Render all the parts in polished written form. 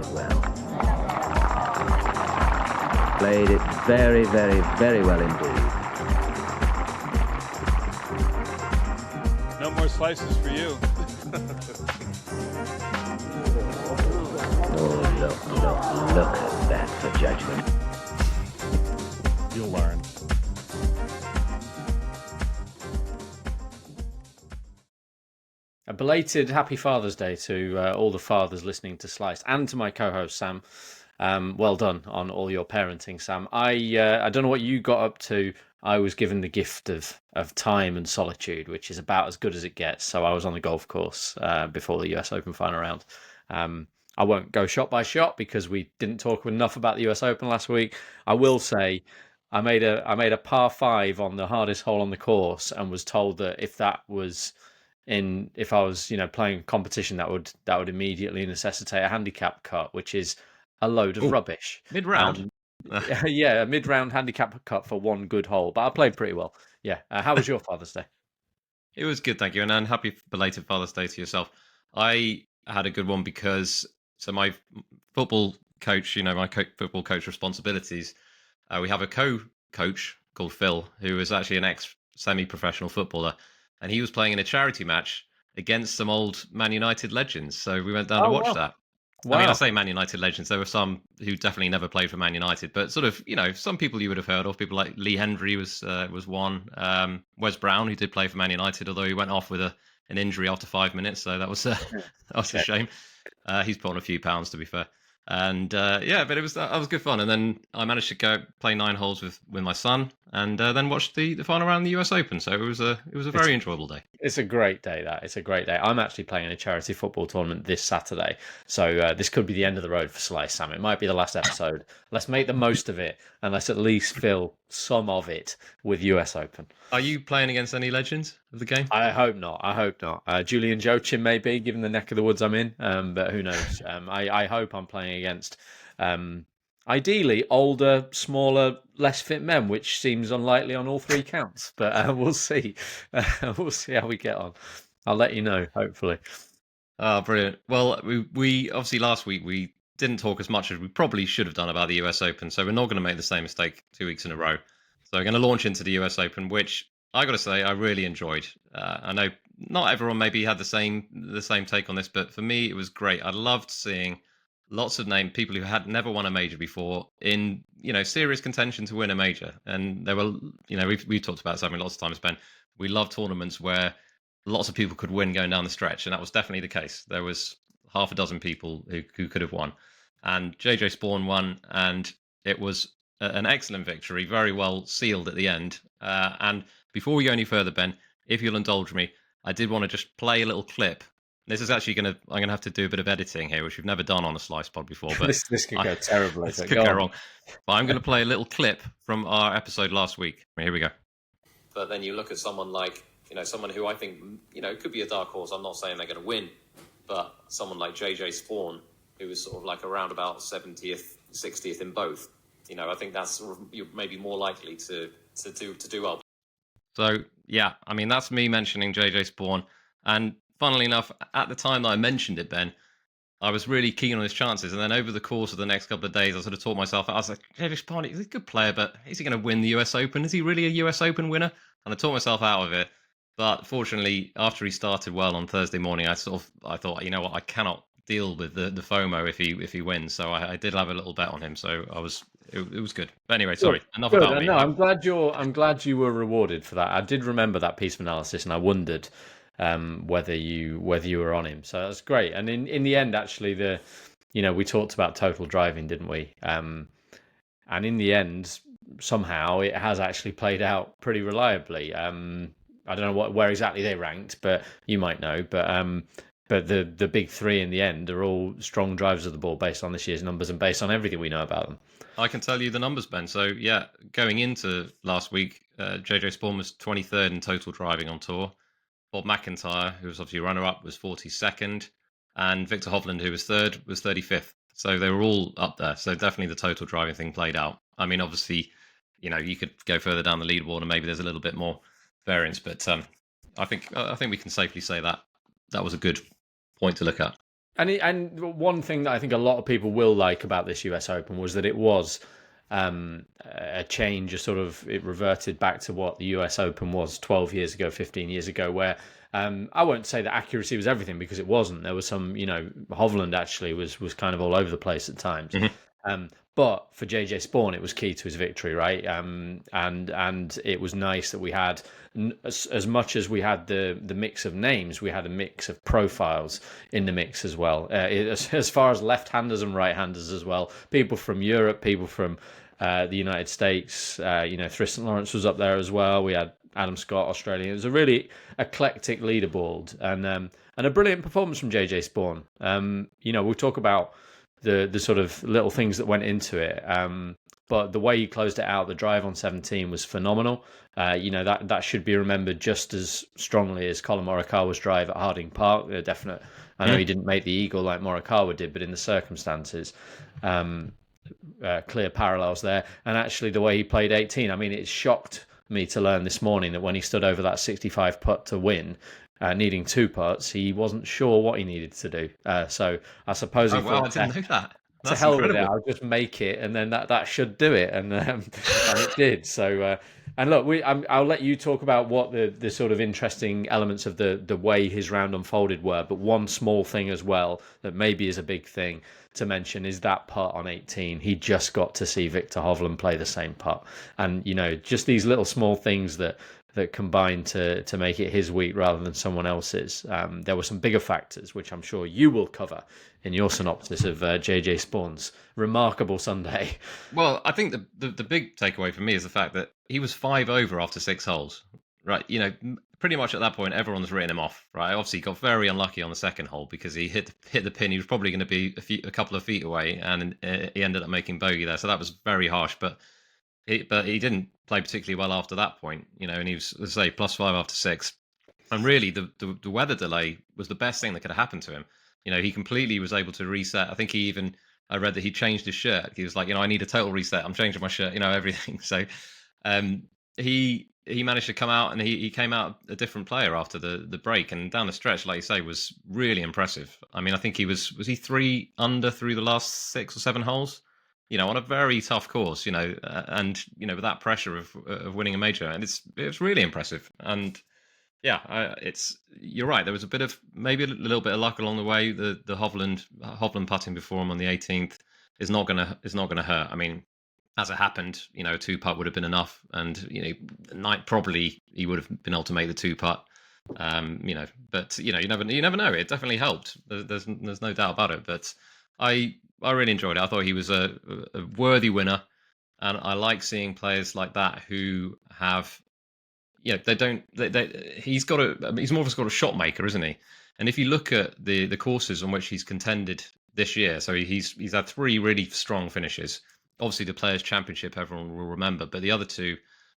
it well. Played it very, very, very well indeed. No more slices for you. Oh, look at that for judgment. You'll learn. A belated happy Father's Day to all the fathers listening to Sliced, and to my co-host Sam. Well done on all your parenting, Sam. I don't know what you got up to. I was given the gift of time and solitude, which is about as good as it gets. So I was on the golf course before the US Open final round. I won't go shot by shot because we didn't talk enough about the US Open last week. I will say I made a par 5 on the hardest hole on the course, and was told that if I was playing competition, that would immediately necessitate a handicap cut, which is a load of rubbish. Mid-round. Yeah, a mid-round handicap cut for one good hole, but I played pretty well. Yeah. How was your Father's Day? It was good, thank you, and happy belated Father's Day to yourself. I had a good one because my football coach, my football coach responsibilities, we have a co-coach called Phil, who is actually an ex-semi-professional footballer, and he was playing in a charity match against some old Man United legends. So we went down to watch that. Wow. I mean, I say Man United legends. There were some who definitely never played for Man United, but sort of, some people you would have heard of. People like Lee Hendry was one. Wes Brown, who did play for Man United, although he went off with an injury after 5 minutes, so that was a shame. He's put on a few pounds, to be fair. And but that was good fun. And then I managed to go play 9 holes with my son, and then watch the final round of the US Open. So it was a very enjoyable day. It's a great day. It's a great day. I'm actually playing in a charity football tournament this Saturday, so this could be the end of the road for Slice, Sam. It might be the last episode. Let's make the most of it, and let's at least fill some of it with US Open. Are you playing against any legends of the game? I hope not. Julian Joachim maybe, given the neck of the woods I'm in, but who knows? I hope I'm playing against ideally older, smaller, less fit men, which seems unlikely on all 3 counts. But we'll see. We'll see how we get on. I'll let you know, hopefully. Oh, brilliant. Well, we obviously last week we didn't talk as much as we probably should have done about the US Open, so we're not going to make the same mistake 2 weeks in a row. So we're going to launch into the US Open, which I got to say I really enjoyed. I know not everyone maybe had the same take on this, but for me it was great. I loved seeing lots of people who had never won a major before in serious contention to win a major. And there were we've talked about something lots of times, Ben. We love tournaments where lots of people could win going down the stretch, and that was definitely the case. There was half a dozen people who could have won, and JJ Spaun won, and it was an excellent victory, very well sealed at the end. And before we go any further, Ben, if you'll indulge me, I did want to just play a little clip. This is actually I'm going to have to do a bit of editing here, which we've never done on a Slice Pod before. But this could go terribly. This could go wrong. But I'm going to play a little clip from our episode last week. Here we go. But then you look at someone like, someone who I think, could be a dark horse. I'm not saying they're going to win, but someone like JJ Spaun, who was sort of like around about 70th, 60th in both. I think that's sort of, you're maybe more likely to do well. So, yeah, I mean, that's me mentioning JJ Spaun. And funnily enough, at the time that I mentioned it, Ben, I was really keen on his chances. And then over the course of the next couple of days, I sort of taught myself, I was like, JJ Spaun, he's a good player, but is he going to win the US Open? Is he really a US Open winner? And I taught myself out of it. But fortunately, after he started well on Thursday morning, I thought, I cannot deal with the FOMO if he wins. So I did have a little bet on him. So it was good. But anyway, sorry, enough about me. No, I'm glad you were rewarded for that. I did remember that piece of analysis, and I wondered whether you were on him. So that's great. And in the end, actually, we talked about total driving, didn't we? And in the end, somehow it has actually played out pretty reliably. I don't know where exactly they ranked, but you might know. But the big 3 in the end are all strong drivers of the ball based on this year's numbers and based on everything we know about them. I can tell you the numbers, Ben. So, yeah, going into last week, JJ Spaun was 23rd in total driving on tour. Bob MacIntyre, who was obviously runner-up, was 42nd. And Victor Hovland, who was 3rd, was 35th. So they were all up there. So definitely the total driving thing played out. I mean, obviously, you could go further down the leaderboard and maybe there's a little bit more variance. But I think we can safely say that was a good point to look at. And one thing that I think a lot of people will like about this US Open was that it was a change, it reverted back to what the US Open was 12 years ago, 15 years ago, where I won't say that accuracy was everything, because it wasn't. There was some, Hovland actually was kind of all over the place at times. But for JJ Spaun, it was key to his victory, right? And it was nice that we had, as much as we had the mix of names, we had a mix of profiles in the mix as well. As far as left-handers and right-handers as well, people from Europe, people from the United States. Tristan Lawrence was up there as well. We had Adam Scott, Australia. It was a really eclectic leaderboard, and a brilliant performance from JJ Spaun. We'll talk about the sort of little things that went into it. But the way he closed it out, the drive on 17 was phenomenal. That should be remembered just as strongly as Colin Morikawa's drive at Harding Park. I know he didn't make the eagle like Morikawa did, but in the circumstances, clear parallels there. And actually, the way he played 18, I mean, it shocked me to learn this morning that when he stood over that 65 putt to win, needing 2 putts, he wasn't sure what he needed to do. So I suppose I didn't know that. To hell with it, I'll just make it, and then that should do it, and it did. So, and look, I'll let you talk about what the sort of interesting elements of the way his round unfolded were. But one small thing as well that maybe is a big thing to mention is that putt on 18. He just got to see Victor Hovland play the same putt, and just these little small things that combined to make it his week rather than someone else's. There were some bigger factors, which I'm sure you will cover in your synopsis of JJ Spaun's remarkable Sunday. Well, I think the big takeaway for me is the fact that he was 5 over after 6 holes. Right, pretty much at that point, everyone's written him off. Right, obviously he got very unlucky on the second hole because he hit the pin. He was probably going to be a couple of feet away, and he ended up making bogey there. So that was very harsh, but he didn't play particularly well after that point, and he was, let's say, +5 after 6. And really, the weather delay was the best thing that could have happened to him. He completely was able to reset. I think I read that he changed his shirt. He was like, I need a total reset. I'm changing my shirt, everything. So he managed to come out, and he came out a different player after the break. And down the stretch, like you say, was really impressive. I mean, I think he was he 3 under through the last 6 or 7 holes? On a very tough course, and with that pressure of winning a major, and it's really impressive. And yeah, you're right. There was maybe a little bit of luck along the way. The Hovland putting before him on the 18th is not gonna hurt. I mean, as it happened, a 2-putt would have been enough, and night probably he would have been able to make the 2-putt. But you never know. It definitely helped. There's no doubt about it. But I really enjoyed it. I thought he was a worthy winner, and I like seeing players like that who have, he's more of a sort of shot maker, isn't he? And if you look at the courses on which he's contended this year, so he's had 3 really strong finishes. Obviously, the Players' Championship, everyone will remember, but the other 2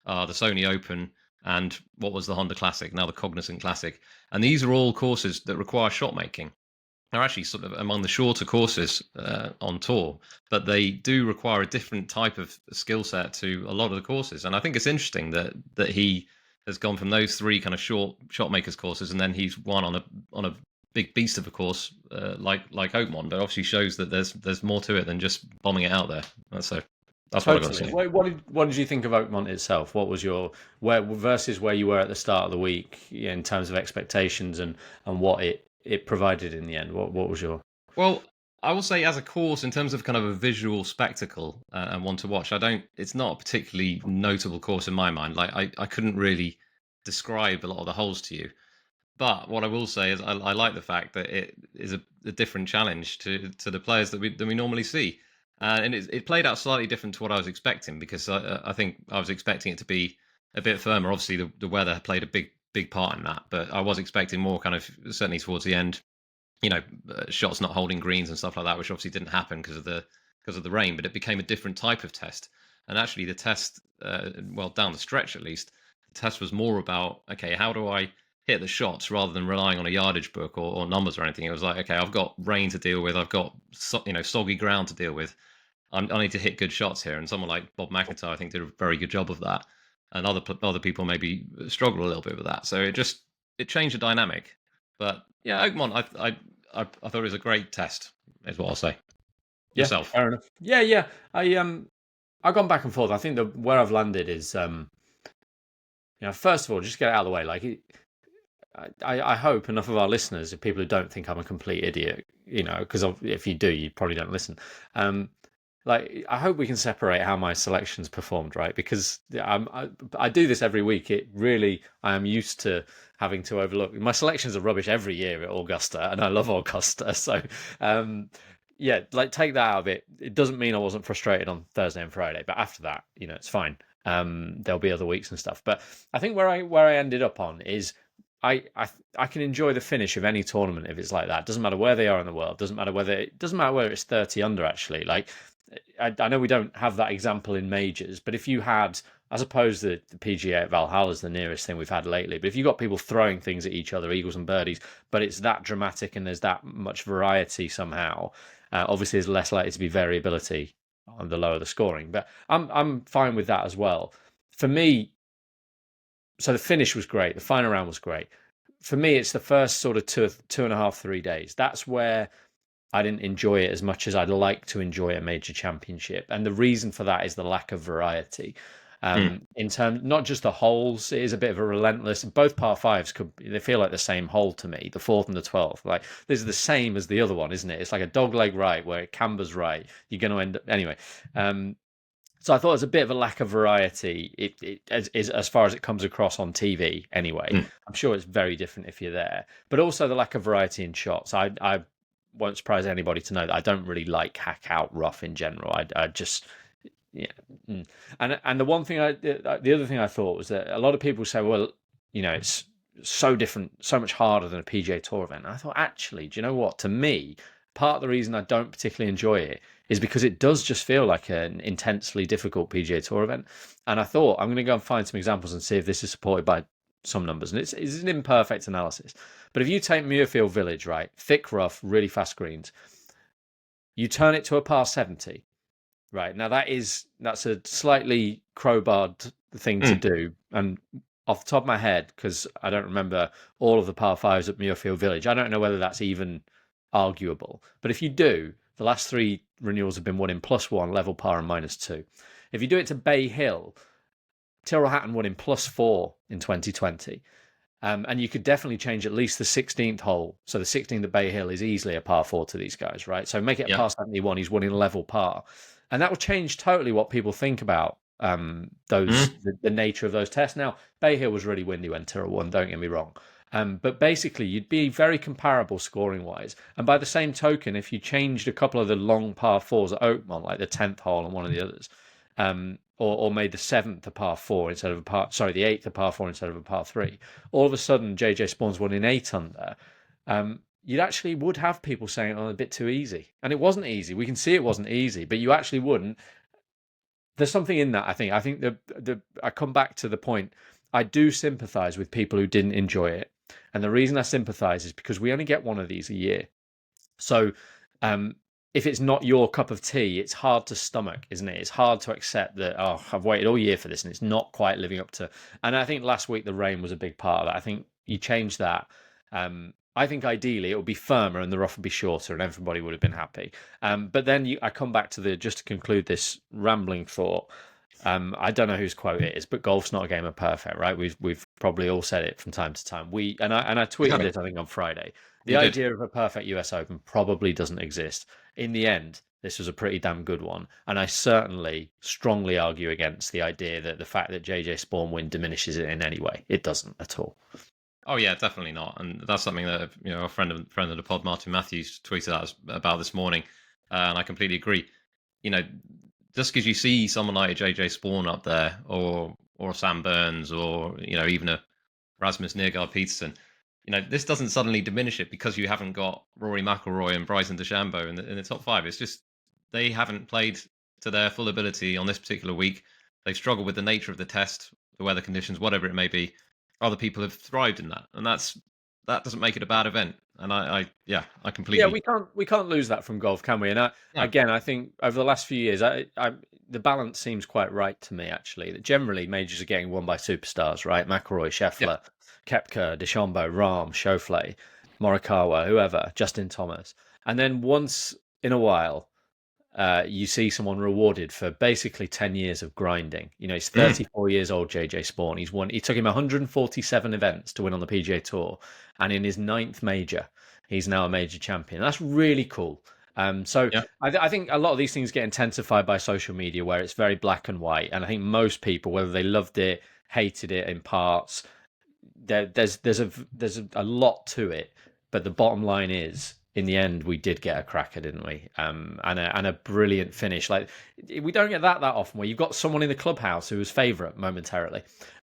are the Sony Open and what was the Honda Classic, now the Cognizant Classic. And these are all courses that require shot making. They're actually sort of among the shorter courses on tour, but they do require a different type of skill set to a lot of the courses. And I think it's interesting that he has gone from those 3 kind of short shot makers courses, and then he's won on a big beast of a course like Oakmont. But obviously shows that there's more to it than just bombing it out there. So that's what I've got to say. What did you think of Oakmont itself? What was versus where you were at the start of the week in terms of expectations and what it provided in the end? What was your... Well, I will say as a course, in terms of kind of a visual spectacle and one to watch, it's not a particularly notable course in my mind. Like I couldn't really describe a lot of the holes to you. But what I will say is I like the fact that it is a different challenge to the players that we normally see. And it played out slightly different to what I was expecting, because I think I was expecting it to be a bit firmer. Obviously, the weather played a big part in that, but I was expecting more kind of, certainly towards the end, shots not holding greens and stuff like that, which obviously didn't happen because of the rain. But it became a different type of test. And actually, the test, down the stretch at least, the test was more about, okay, how do I hit the shots rather than relying on a yardage book or numbers or anything. It was like, okay, I've got rain to deal with, I've got soggy ground to deal with. I need to hit good shots here. And someone like Bob MacIntyre, I think, did a very good job of that. And other people maybe struggled a little bit with that. So it changed the dynamic. But yeah, Oakmont, I thought it was a great test, is what I'll say. Yeah, Yourself. fair enough. Yeah. I've gone back and forth. I think where I've landed is, first of all, just get it out of the way. Like, I hope enough of our listeners, people who don't think I'm a complete idiot, because if you do, you probably don't listen. I hope we can separate how my selections performed, right? Because I do this every week. I am used to having to overlook. My selections are rubbish every year at Augusta, and I love Augusta. So, take that out of it. It doesn't mean I wasn't frustrated on Thursday and Friday, but after that, it's fine. There'll be other weeks and stuff. But I think where I ended up on is I can enjoy the finish of any tournament if it's like that. Doesn't matter where they are in the world. Doesn't matter whether it's 30 under actually. Like, I know we don't have that example in majors, but if you had, I suppose the PGA at Valhalla is the nearest thing we've had lately. But if you've got people throwing things at each other, eagles and birdies, but it's that dramatic and there's that much variety somehow, obviously there's less likely to be variability on the lower the scoring. But I'm fine with that as well. For me, so the finish was great. The final round was great. For me, it's the first sort of 2.5, 3 days. That's where I didn't enjoy it as much as I'd like to enjoy a major championship. And the reason for that is the lack of variety. In terms, not just the holes, it is a bit of a relentless, both par fives they feel like the same hole to me, the 4th and the 12th. Like, this is the same as the other one, isn't it? It's like a dog leg right where it cambers right. You're going to end up, anyway. So I thought it was a bit of a lack of variety, as far as it comes across on TV anyway. I'm sure it's very different if you're there. But also the lack of variety in shots. I won't surprise anybody to know that I don't really like hack out rough in general. I just, yeah. And the one thing the other thing I thought was that a lot of people say, well, it's so different, so much harder than a PGA Tour event. And I thought, actually, do you know what? To me, part of the reason I don't particularly enjoy it is because it does just feel like an intensely difficult PGA Tour event. And I thought, I'm going to go and find some examples and see if this is supported by some numbers. And it's an imperfect analysis. But if you take Muirfield Village, right, thick rough, really fast greens, you turn it to a par 70, right? Now that's a slightly crowbarred thing to do. And off the top of my head, because I don't remember all of the par fives at Muirfield Village, I don't know whether that's even arguable. But if you do, the last 3 renewals have been won in +1, level par, and -2. If you do it to Bay Hill, Tyrrell Hatton won in +4 in 2020. And you could definitely change at least the 16th hole. So the 16th at Bay Hill is easily a par 4 to these guys, right? So make it a par 71. He's won in level par. And that will change totally what people think about the nature of those tests. Now, Bay Hill was really windy when Tyrrell won, don't get me wrong. But basically, you'd be very comparable scoring-wise. And by the same token, if you changed a couple of the long par 4s at Oakmont, like the 10th hole and one of the others, or made the 7th a par 4 instead of the 8th a par 4 instead of a par 3, all of a sudden JJ Spaun's won in 8 under. You actually would have people saying, oh, a bit too easy. And it wasn't easy. We can see it wasn't easy, but you actually wouldn't. There's something in that, I think. I think I come back to the point. I do sympathise with people who didn't enjoy it. And the reason I sympathise is because we only get one of these a year. So if it's not your cup of tea, it's hard to stomach, isn't it? It's hard to accept that, oh, I've waited all year for this and it's not quite living up to. And I think last week the rain was a big part of that. I think you change that. I think ideally it would be firmer and the rough would be shorter and everybody would have been happy. But then I come back to just to conclude this rambling thought. I don't know whose quote it is, but golf's not a game of perfect, right? We've probably all said it from time to time. And I tweeted it, I think, on Friday. The idea of a perfect US Open probably doesn't exist. In the end, this was a pretty damn good one. And I certainly strongly argue against the idea that the fact that JJ Spaun win diminishes it in any way. It doesn't at all. Oh yeah, definitely not. And that's something that a friend of the pod, Martin Matthews, tweeted out about this morning, and I completely agree. Just because you see someone like a JJ Spaun up there, or Sam Burns, or even a Rasmus Nergaard Peterson, this doesn't suddenly diminish it because you haven't got Rory McIlroy and Bryson DeChambeau in the top 5. It's just they haven't played to their full ability on this particular week. They've struggled with the nature of the test, the weather conditions, whatever it may be. Other people have thrived in that, and that doesn't make it a bad event. And I completely. Yeah, we can't lose that from golf, can we? And again, I think over the last few years, the balance seems quite right to me. Actually, that generally majors are getting won by superstars, right? McIlroy, Scheffler, Koepka, DeChambeau, Rahm, Schauffele. Morikawa, whoever, Justin Thomas. And then once in a while, you see someone rewarded for basically 10 years of grinding. He's 34 years old, JJ Spaun. He's won. It took him 147 events to win on the PGA Tour. And in his 9th major, he's now a major champion. That's really cool. I think a lot of these things get intensified by social media, where it's very black and white. And I think most people, whether they loved it, hated it in parts, there's a lot to it. But the bottom line is, in the end, we did get a cracker, didn't we? And a brilliant finish. Like, we don't get that often, where you've got someone in the clubhouse who was favourite momentarily,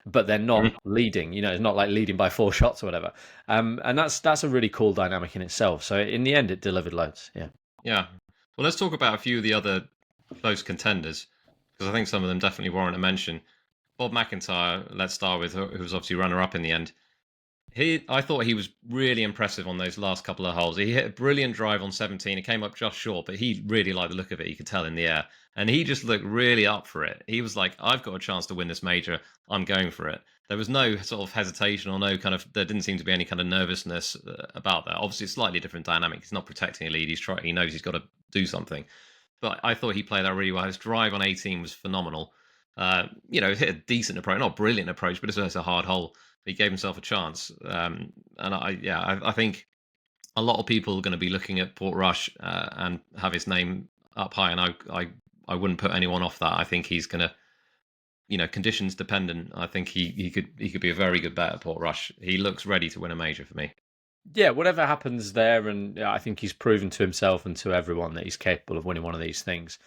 but they're not leading. It's not like leading by 4 shots or whatever. And that's a really cool dynamic in itself. So in the end, it delivered loads. Yeah. Yeah. Well, let's talk about a few of the other close contenders, because I think some of them definitely warrant a mention. Bob MacIntyre, let's start with, who was obviously runner-up in the end. I thought he was really impressive on those last couple of holes. He hit a brilliant drive on 17. It came up just short, but he really liked the look of it. You could tell in the air. And he just looked really up for it. He was like, I've got a chance to win this major. I'm going for it. There was no sort of hesitation or there didn't seem to be any kind of nervousness about that. Obviously, it's slightly different dynamic. He's not protecting a lead. He knows he's got to do something. But I thought he played that really well. His drive on 18 was phenomenal. Hit a decent approach, not a brilliant approach, but it's a hard hole. He gave himself a chance. And I think a lot of people are going to be looking at Portrush and have his name up high. And I wouldn't put anyone off that. I think he's going to, conditions dependent. I think he could be a very good bet at Portrush. He looks ready to win a major for me. Yeah, whatever happens there, and I think he's proven to himself and to everyone that he's capable of winning one of these things.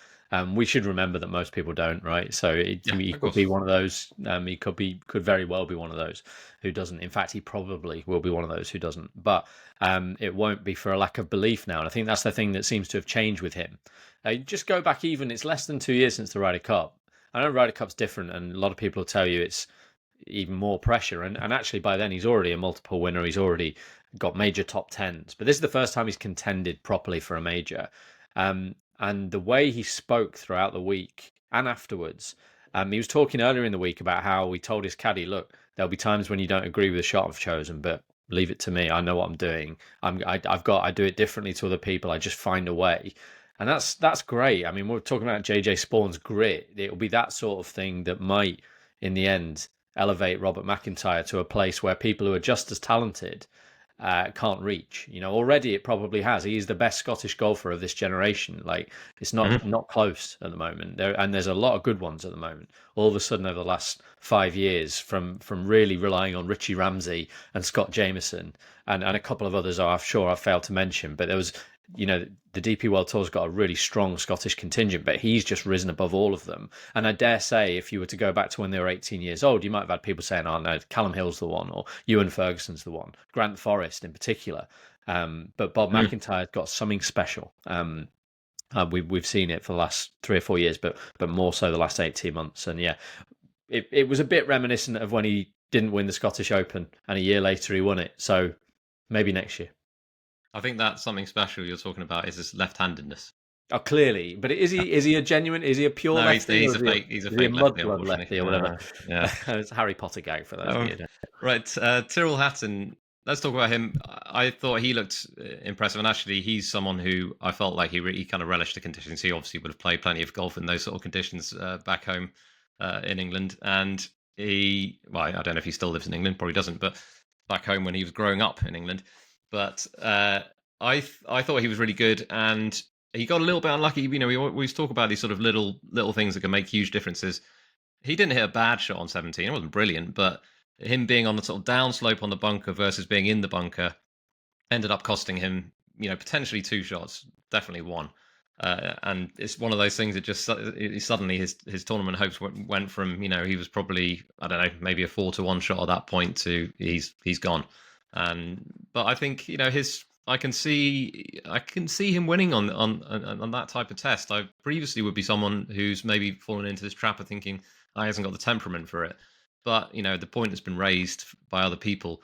We should remember that most people don't, right? So he could be one of those. He could very well be one of those who doesn't. In fact, he probably will be one of those who doesn't. But it won't be for a lack of belief now. And I think that's the thing that seems to have changed with him. Just go back it's less than 2 years since the Ryder Cup. I know Ryder Cup's different, and a lot of people will tell you it's even more pressure. And actually, by then, he's already a multiple winner. He's already got major top 10s. But this is the first time he's contended properly for a major. And the way he spoke throughout the week and afterwards, he was talking earlier in the week about how he told his caddy, look, there'll be times when you don't agree with the shot I've chosen, but leave it to me. I know what I'm doing. I do it differently to other people. I just find a way. And that's great. I mean, we're talking about JJ Spaun's grit. It'll be that sort of thing that might, in the end, elevate Robert MacIntyre to a place where people who are just as talented can't reach. Already it probably has. He's the best Scottish golfer of this generation. Like, it's not close at the moment. There's a lot of good ones at the moment. All of a sudden, over the last 5 years, from really relying on Richie Ramsey and Scott Jameson and a couple of others I'm sure I've failed to mention, but there was, the DP World Tour's got a really strong Scottish contingent, but he's just risen above all of them. And I dare say, if you were to go back to when they were 18 years old, you might have had people saying, oh no, Callum Hill's the one, or Ewan Ferguson's the one, Grant Forrest in particular. But Bob MacIntyre's got something special. We've seen it for the last 3 or 4 years, but more so the last 18 months. And yeah, it was a bit reminiscent of when he didn't win the Scottish Open and a year later he won it. So maybe next year. I think that's something special you're talking about is his left-handedness. Oh, clearly. But is he a genuine, is he a pure lefty? He's a fake lefty or whatever. Yeah. It's a Harry Potter gag for those. Right. Tyrrell Hatton, let's talk about him. I thought he looked impressive. And actually, he's someone who I felt like he really kind of relished the conditions. He obviously would have played plenty of golf in those sort of conditions back home in England. And I don't know if he still lives in England, probably doesn't, but back home when he was growing up in England. But I thought he was really good, and he got a little bit unlucky. We always talk about these sort of little things that can make huge differences. He didn't hit a bad shot on 17. It wasn't brilliant, but him being on the sort of downslope on the bunker versus being in the bunker ended up costing him, potentially 2 shots, definitely 1. And it's one of those things that just suddenly his tournament hopes went from, he was probably, I don't know, maybe a 4-1 shot at that point to he's gone. But I think I can see him winning on that type of test. I previously would be someone who's maybe fallen into this trap of thinking he hasn't got the temperament for it. But the point has been raised by other people.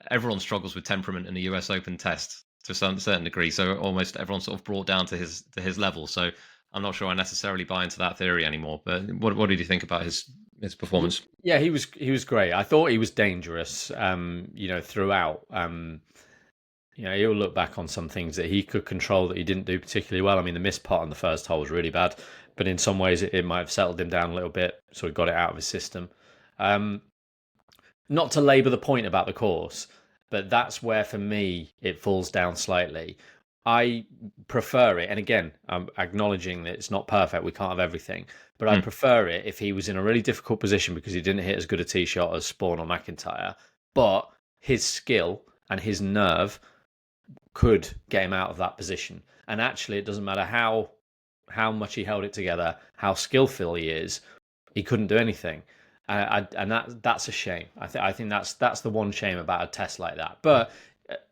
Everyone struggles with temperament in the US Open test to some certain degree. So almost everyone's sort of brought down to his level. So I'm not sure I necessarily buy into that theory anymore. But what did you think about his his performance. Yeah, he was great. I thought he was dangerous, throughout. He'll look back on some things that he could control that he didn't do particularly well. I mean, the missed putt on the first hole was really bad, but in some ways it might have settled him down a little bit, sort of got it out of his system. Not to labour the point about the course, but that's where, for me, it falls down slightly. I prefer it, and again, I'm acknowledging that it's not perfect, we can't have everything, but I prefer it if he was in a really difficult position because he didn't hit as good a tee shot as Spaun or MacIntyre, but his skill and his nerve could get him out of that position. And actually, it doesn't matter how much he held it together, how skillful he is, he couldn't do anything. And that's a shame. I think that's the one shame about a test like that. But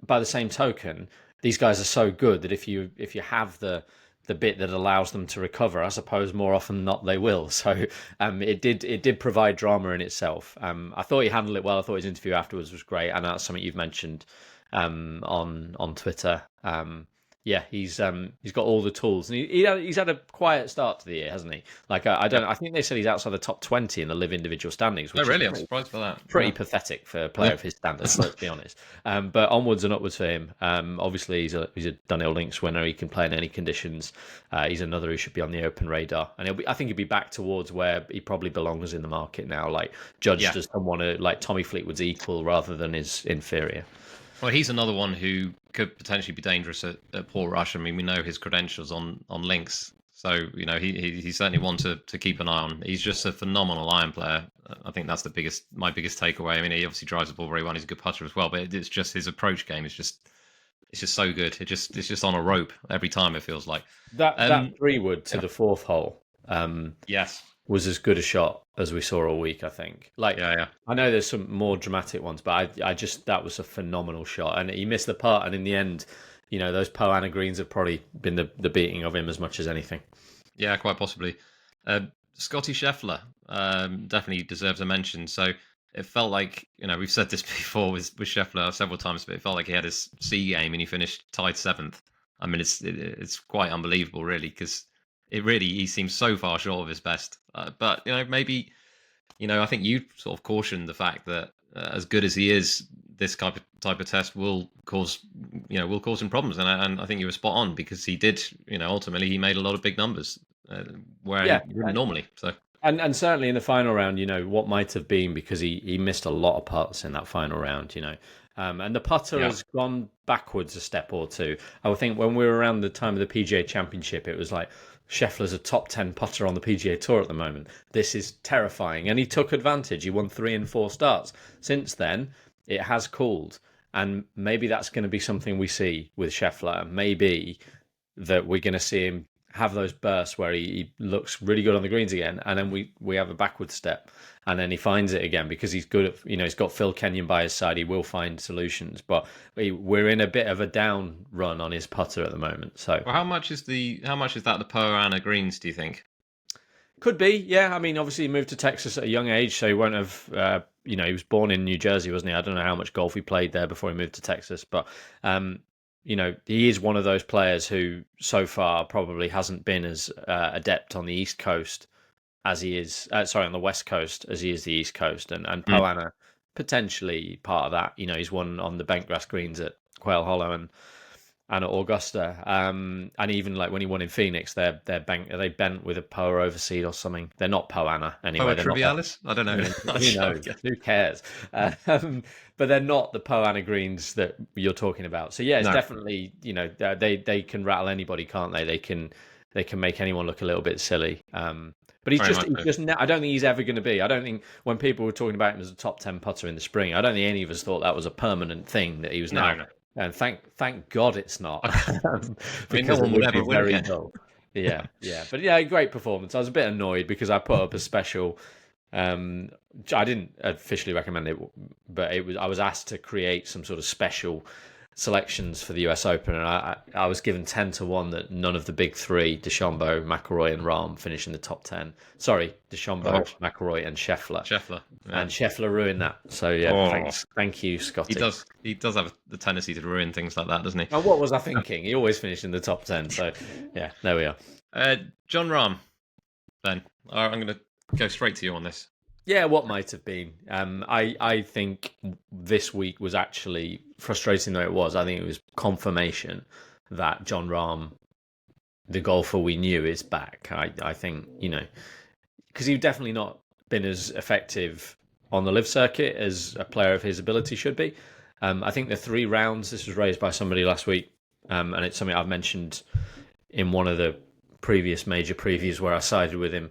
by the same token, these guys are so good that if you have the bit that allows them to recover, I suppose more often than not they will. So it did provide drama in itself. I thought he handled it well. I thought his interview afterwards was great, and that's something you've mentioned on Twitter. He's got all the tools, and he's had a quiet start to the year, hasn't he? Like I think they said he's outside the top 20 in the live individual standings. Which I'm surprised by that. Pretty pathetic for a player of his standards, let's be honest. But onwards and upwards for him. Obviously, he's a Dunhill Links winner. He can play in any conditions. He's another who should be on the Open radar, and I think he'll be back towards where he probably belongs in the market now, like judged as someone like Tommy Fleetwood's equal rather than his inferior. Well, he's another one who could potentially be dangerous at Portrush. I mean, we know his credentials on links, so he's certainly one to keep an eye on. He's just a phenomenal iron player. I think that's my biggest takeaway. I mean, he obviously drives the ball very well. He's a good putter as well, but it's just his approach game is just so good. It's just on a rope every time. It feels like that 3-wood to the fourth hole. Yes. Was as good a shot as we saw all week, I think. I know there's some more dramatic ones, but I just, that was a phenomenal shot. And he missed the putt, and in the end, those Poana greens have probably been the beating of him as much as anything. Yeah, quite possibly. Scottie Scheffler definitely deserves a mention. So it felt like, we've said this before with Scheffler several times, but it felt like he had his C game and he finished tied 7th. I mean, it's quite unbelievable, really, because he seems so far short of his best. But maybe, I think you sort of cautioned the fact that as good as he is, this type of test will cause him problems. And I think you were spot on, because he did, ultimately he made a lot of big numbers where he wouldn't normally. So. And certainly in the final round, what might have been, because he missed a lot of putts in that final round, and the putter has gone backwards a step or two. I would think when we were around the time of the PGA Championship, it was like, Scheffler's a top 10 putter on the PGA Tour at the moment. This is terrifying. And he took advantage. He won 3 and 4 starts. Since then, it has cooled. And maybe that's going to be something we see with Scheffler. Maybe that we're going to see him have those bursts where he looks really good on the greens again, and then we have a backward step, and then he finds it again because he's good at, he's got Phil Kenyon by his side. He will find solutions, but we're in a bit of a down run on his putter at the moment. So, well, how much is that the Poana greens, do you think? Could be, yeah. I mean, obviously he moved to Texas at a young age, so he won't have. He was born in New Jersey, wasn't he? I don't know how much golf he played there before he moved to Texas, but. He is one of those players who so far probably hasn't been as adept on the East Coast as he is, on the West Coast as he is the East Coast. And Poana, potentially part of that. He's won on the bentgrass greens at Quail Hollow and at Augusta. And even like when he won in Phoenix, are they bent with a Poa overseed or something? They're not Poana anyway. Poa Trivialis? I don't know. Who knows? Who cares? But they're not the Poana greens that you're talking about. So yeah, it's definitely, they can rattle anybody, can't they? They can make anyone look a little bit silly. But he's just I don't think he's ever going to be. I don't think when people were talking about him as a top 10 putter in the spring, I don't think any of us thought that was a permanent thing that he was now. No. And thank God it's not. Because no one would ever win again. Dull. Yeah. But yeah, great performance. I was a bit annoyed because I put up a special. I didn't officially recommend it, but I was asked to create some sort of special selections for the US Open, and I was given 10-1 that none of the big 3, DeChambeau, McIlroy, and Rahm, finish in the top 10. Sorry, DeChambeau, McIlroy, and Scheffler. Yeah. And Scheffler ruined that. So yeah, thank you, Scottie. He does have the tendency to ruin things like that, doesn't he? Oh, what was I thinking? He always finished in the top 10. So yeah, there we are. John Rahm, Ben. I'm going to go straight to you on this. Yeah, what might have been. I think this week was actually frustrating though it was. I think it was confirmation that John Rahm, the golfer we knew, is back. I think, because he's definitely not been as effective on the live circuit as a player of his ability should be. I think the 3 rounds, this was raised by somebody last week, and it's something I've mentioned in one of the previous major previews where I sided with him.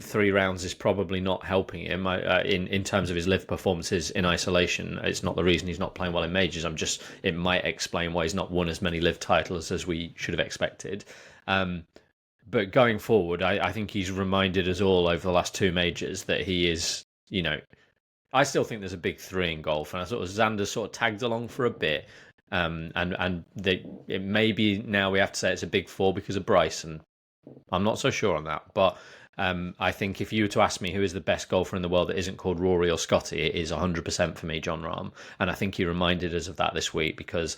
3 rounds is probably not helping him in terms of his live performances in isolation. It's not the reason he's not playing well in majors. It might explain why he's not won as many live titles as we should have expected. But going forward, I think he's reminded us all over the last 2 majors that he is, I still think there's a big 3 in golf, and I thought Xander sort of tagged along for a bit. It may be now we have to say it's a big 4 because of Bryson. I'm not so sure on that, but I think if you were to ask me who is the best golfer in the world that isn't called Rory or Scottie, it is 100% for me, John Rahm. And I think he reminded us of that this week, because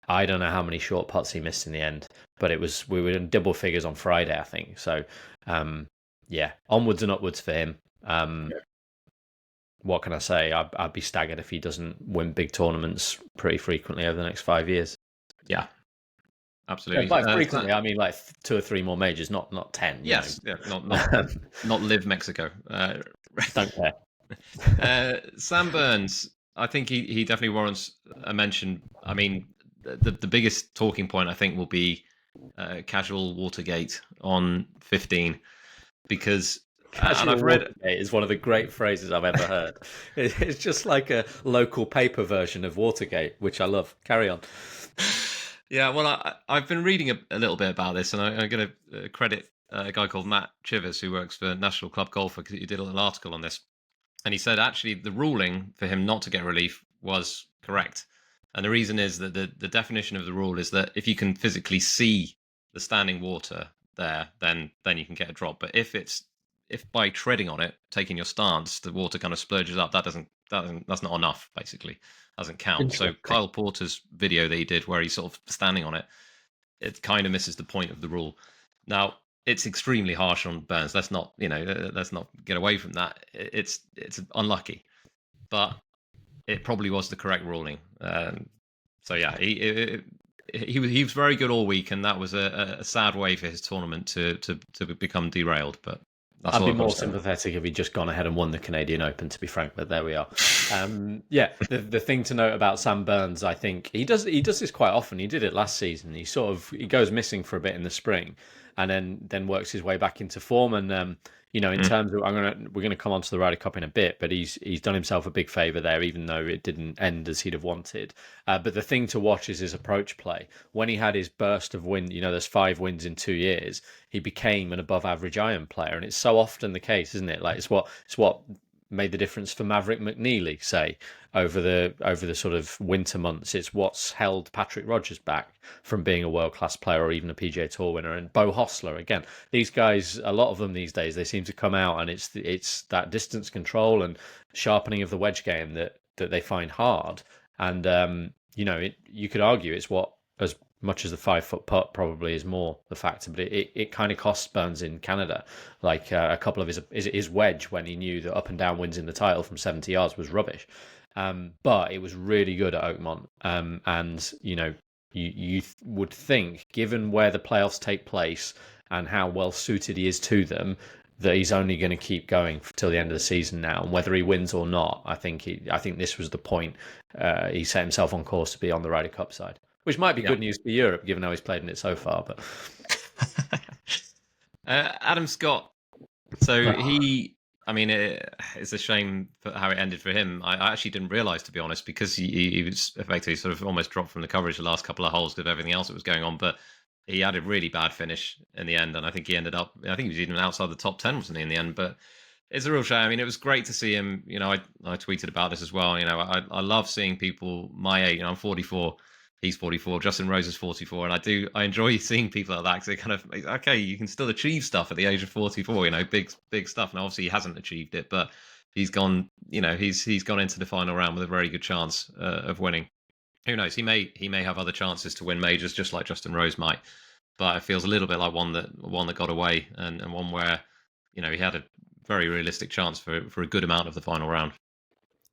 I don't know how many short putts he missed in the end, but we were in double figures on Friday, I think. So, onwards and upwards for him. What can I say? I'd be staggered if he doesn't win big tournaments pretty frequently over the next 5 years. Yeah. Absolutely. By frequently, I mean like 2 or 3 more majors, not 10. Yes, not live Mexico. Don't care. Sam Burns, I think he definitely warrants a mention. I mean, the biggest talking point I think will be casual Watergate on 15, because Casual I've read Watergate is one of the great phrases I've ever heard. It's just like a local paper version of Watergate, which I love. Carry on. Yeah, well, I've been reading a little bit about this, and I'm going to credit a guy called Matt Chivers, who works for National Club Golfer, because he did an article on this. And he said, actually, the ruling for him not to get relief was correct. And the reason is that the definition of the rule is that if you can physically see the standing water there, then you can get a drop. But if by treading on it, taking your stance, the water kind of splurges up, that's not enough, basically. Doesn't count. So Kyle Porter's video that he did where he's sort of standing on it kind of misses the point of the rule. Now, it's extremely harsh on Burns. Let's not get away from that. It's unlucky, but it probably was the correct ruling. So yeah, he was very good all week, and that was a sad way for his tournament to become derailed. But I'd be more sympathetic if he'd just gone ahead and won the Canadian Open, to be frank, but there we are. The thing to note about Sam Burns, I think he does this quite often. He did it last season. He goes missing for a bit in the spring, and then works his way back into form. And in terms of, we're gonna come on to the Ryder Cup in a bit, but he's done himself a big favour there, even though it didn't end as he'd have wanted. But the thing to watch is his approach play. When he had his burst of win, there's 5 wins in 2 years, he became an above average iron player, and it's so often the case, isn't it? Like it's what made the difference for Maverick McNeely, say, over the sort of winter months. It's what's held Patrick Rodgers back from being a world-class player or even a PGA Tour winner. And Bo Hostler, again, these guys, a lot of them these days, they seem to come out, and it's that distance control and sharpening of the wedge game that they find hard. And you could argue it's what, as much as the 5-foot putt probably is more the factor, but it kind of cost Burns in Canada. Like a couple of his wedge, when he knew that up and down wins in the title from 70 yards was rubbish. But it was really good at Oakmont. And you would think, given where the playoffs take place and how well suited he is to them, that he's only going to keep going till the end of the season now. And whether he wins or not, I think this was the point. He set himself on course to be on the Ryder Cup side, which might be good news for Europe, given how he's played in it so far. But Adam Scott, so it's a shame for how it ended for him. I actually didn't realise, to be honest, because he was effectively sort of almost dropped from the coverage the last couple of holes with everything else that was going on. But he had a really bad finish in the end, and I think he was even outside the top 10, wasn't he, in the end? But it's a real shame. I mean, it was great to see him. I tweeted about this as well. I love seeing people my age. I'm 44. He's 44. Justin Rose is 44, and I enjoy seeing people like that, because they kind of, okay, you can still achieve stuff at the age of 44. Big stuff. And obviously he hasn't achieved it, but he's gone. He's gone into the final round with a very good chance of winning. Who knows? He may have other chances to win majors, just like Justin Rose might. But it feels a little bit like one that got away, and one where he had a very realistic chance for a good amount of the final round.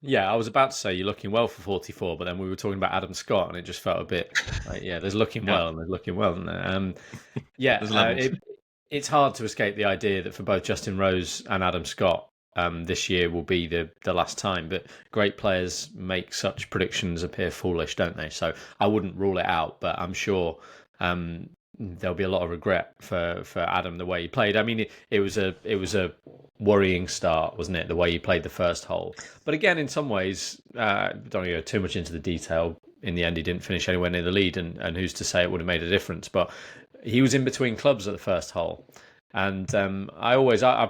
Yeah, I was about to say you're looking well for 44, but then we were talking about Adam Scott, and it just felt a bit like, yeah, there's looking well and there's looking well. And There's levels. it's hard to escape the idea that for both Justin Rose and Adam Scott, this year will be the last time. But great players make such predictions appear foolish, don't they? So I wouldn't rule it out, but I'm sure there'll be a lot of regret for Adam the way he played. I mean, it was a worrying start, wasn't it? The way he played the first hole. But again, in some ways, don't go too much into the detail. In the end, he didn't finish anywhere near the lead, and who's to say it would have made a difference? But he was in between clubs at the first hole. And I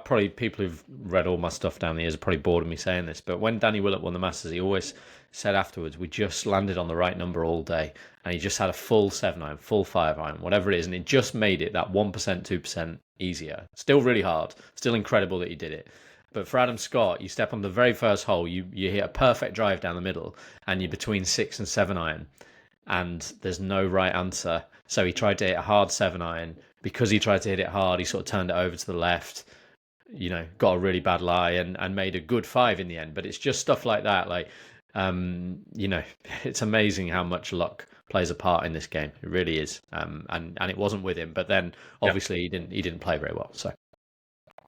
probably, people who've read all my stuff down the years are probably bored of me saying this, but when Danny Willett won the Masters, he always said afterwards, we just landed on the right number all day, and he just had a full 7-iron, full 5-iron, whatever it is, and it just made it that 1%, 2% easier. Still really hard, still incredible that he did it. But for Adam Scott, you step on the very first hole, you hit a perfect drive down the middle, and you're between 6 and 7-iron, and there's no right answer. So he tried to hit a hard 7-iron. Because he tried to hit it hard, he sort of turned it over to the left, got a really bad lie and made a good 5 in the end. But it's just stuff like that. Like, it's amazing how much luck plays a part in this game. It really is. And it wasn't with him. But then obviously he didn't play very well. So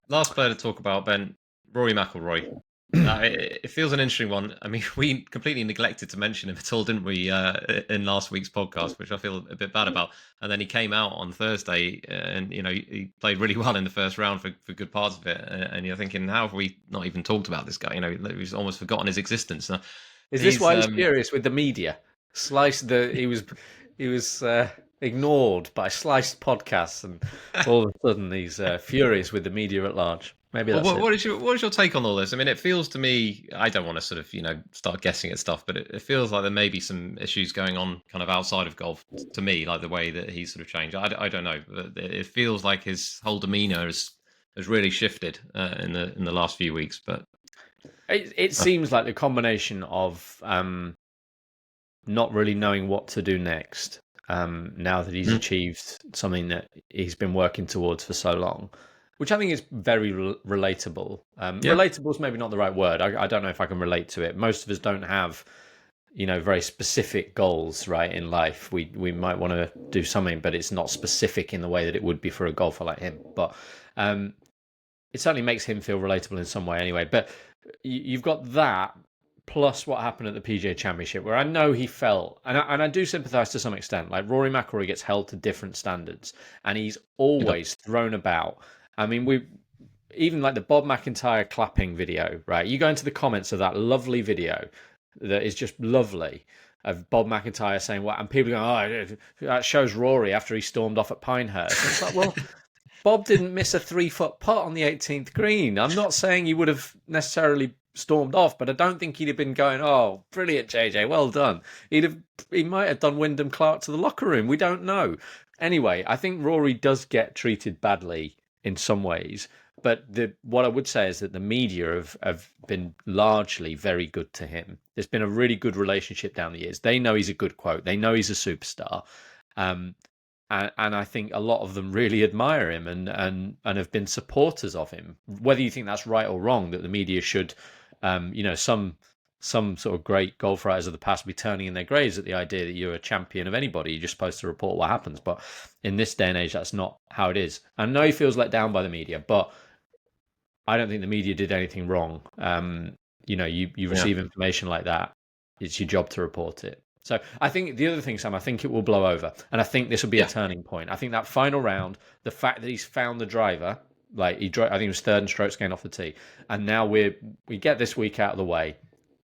Last player to talk about, Ben, Rory McIlroy. It feels an interesting one. I mean, we completely neglected to mention him at all, didn't we, in last week's podcast, which I feel a bit bad about. And then he came out on Thursday and, he played really well in the first round for good parts of it. And you're thinking, how have we not even talked about this guy? We've almost forgotten his existence. Is this why he's furious with the media? He was ignored by sliced podcasts, and all of a sudden he's furious with the media at large. Maybe that's what is your take on all this? I mean, it feels to me, I don't want to sort of, start guessing at stuff, but it feels like there may be some issues going on kind of outside of golf to me, like the way that he's sort of changed. I don't know. It feels like his whole demeanor has really shifted in the last few weeks. But it seems like the combination of not really knowing what to do next now that he's achieved something that he's been working towards for so long, which I think is very relatable. Relatable is maybe not the right word. I don't know if I can relate to it. Most of us don't have, very specific goals, right, in life. We might want to do something, but it's not specific in the way that it would be for a golfer like him. But it certainly makes him feel relatable in some way anyway. But you've got that, plus what happened at the PGA Championship, where I know he felt, and I do sympathise to some extent, like Rory McIlroy gets held to different standards, and he's always thrown about. I mean, even like the Bob MacIntyre clapping video, right? You go into the comments of that lovely video that is just lovely of Bob MacIntyre saying what, and people going, that shows Rory after he stormed off at Pinehurst. And it's like, well, Bob didn't miss a 3-foot putt on the 18th green. I'm not saying he would have necessarily stormed off, but I don't think he'd have been going, oh, brilliant, JJ, well done. He might have done Wyndham Clark to the locker room. We don't know. Anyway, I think Rory does get treated badly in some ways, but what I would say is that the media have been largely very good to him. There's been a really good relationship down the years. They know he's a good quote. They know he's a superstar. And I think a lot of them really admire him and have been supporters of him. Whether you think that's right or wrong, that the media should, some sort of great golf writers of the past be turning in their graves at the idea that you're a champion of anybody. You're just supposed to report what happens. But in this day and age, that's not how it is. I know he feels let down by the media, but I don't think the media did anything wrong. You receive information like that. It's your job to report it. So I think the other thing, Sam, I think it will blow over. And I think this will be a turning point. I think that final round, the fact that he's found the driver, like I think it was third in strokes gained off the tee. And now we get this week out of the way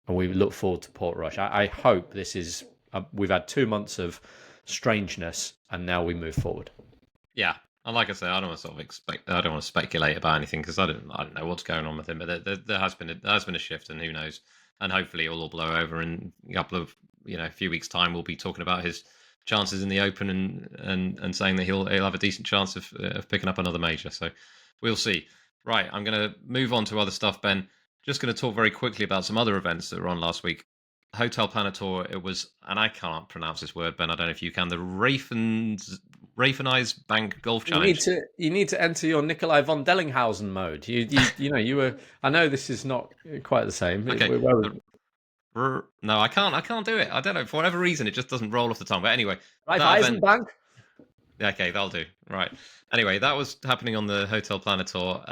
and we look forward to Portrush. I hope this is, we've had 2 months of strangeness and now we move forward. Yeah. And like I say, I don't want to speculate about anything because I don't know what's going on with him. But there has been a shift, and who knows? And hopefully, it will all blow over in a couple of a few weeks' time. We'll be talking about his chances in the Open and saying that he'll have a decent chance of picking up another major. So we'll see. Right, I'm going to move on to other stuff, Ben. Just going to talk very quickly about some other events that were on last week. Hotel Planet Tour, it was, and I can't pronounce this word, Ben. I don't know if you can. The Rafenise Bank Golf Challenge. You need to enter your Nikolai von Dellinghausen mode. You were. I know this is not quite the same. Okay. No, I can't do it. I don't know, for whatever reason, it just doesn't roll off the tongue. But anyway, Raiffeisenbank. Okay, that'll do. Right. Anyway, that was happening on the Hotel Planet Tour.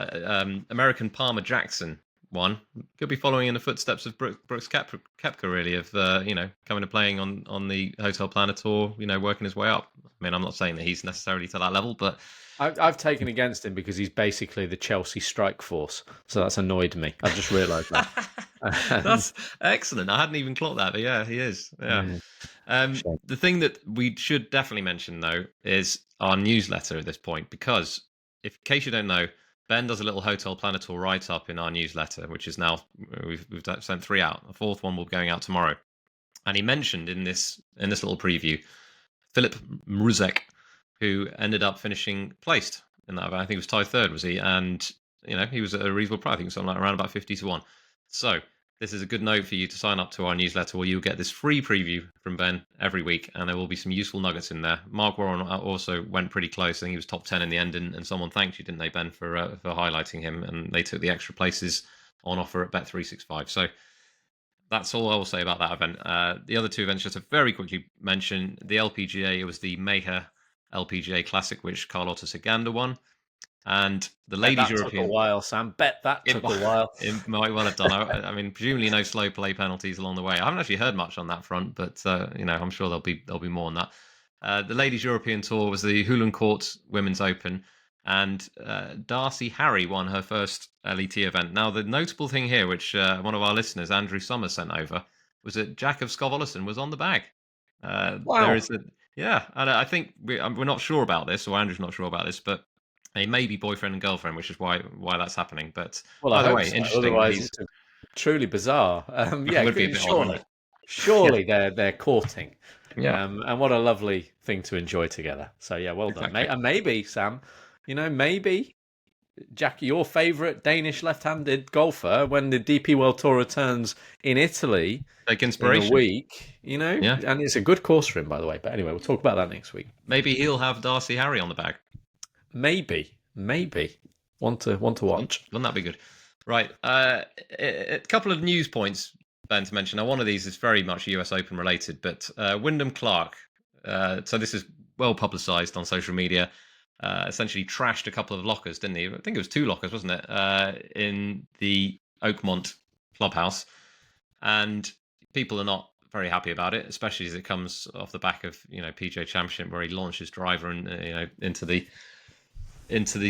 American Palmer Jackson won. Could be following in the footsteps of Brooks Koepka, really, of coming and playing on the Hotel Planet Tour. Working his way up. I mean, I'm not saying that he's necessarily to that level, but I've taken against him because he's basically the Chelsea strike force. So that's annoyed me. I've just realised that. That's excellent. I hadn't even clocked that, but yeah, he is. Yeah. The thing that we should definitely mention, though, is our newsletter at this point, because in case you don't know, Ben does a little Hotel Planet Tour write-up in our newsletter, which is now, we've sent 3 out. The 4th one will be going out tomorrow. And he mentioned in this little preview, Philip Mruzek, who ended up finishing placed in that event. I think it was tied 3rd, was he? And, he was at a reasonable price. I think it was something like around about 50 to 1. So this is a good note for you to sign up to our newsletter, where you'll get this free preview from Ben every week, and there will be some useful nuggets in there. Mark Warren also went pretty close. I think he was top 10 in the end, and someone thanked you, didn't they, Ben, for highlighting him, and they took the extra places on offer at Bet365. So that's all I will say about that event. The other 2 events, just to very quickly mention, the LPGA, it was the Mayher LPGA Classic, which Carlota Saganda won. And the Ladies European... took a while, Sam. Bet that took a while. It might well have done. I mean, presumably no slow play penalties along the way. I haven't actually heard much on that front, but I'm sure there'll be more on that. The Ladies European Tour was the Hulen Court Women's Open, and Darcy Harry won her first LET event. Now, the notable thing here, which one of our listeners, Andrew Summers, sent over, was that Jack of Skovoloson was on the bag. Wow. There is and I think we're not sure about this, or Andrew's not sure about this, but they may be boyfriend and girlfriend, which is why that's happening. But by the way, interesting. Otherwise, it's truly bizarre. It would be a bit odd, surely they're courting. Yeah, and what a lovely thing to enjoy together. So yeah, well done, mate. And maybe Sam, maybe Jackie, your favourite Danish left-handed golfer, when the DP World Tour returns in Italy, take inspiration in a week. And it's a good course for him, by the way. But anyway, we'll talk about that next week. Maybe he'll have Darcy Harry on the bag. Maybe. Want to watch. Wouldn't that be good? Right. A couple of news points, Ben, to mention. Now, one of these is very much US Open related, but Wyndham Clark. So this is well publicised on social media. Essentially trashed a couple of lockers, didn't he? I think it was 2 lockers, wasn't it? In the Oakmont clubhouse. And people are not very happy about it, especially as it comes off the back of, PGA Championship, where he launched his driver and, into the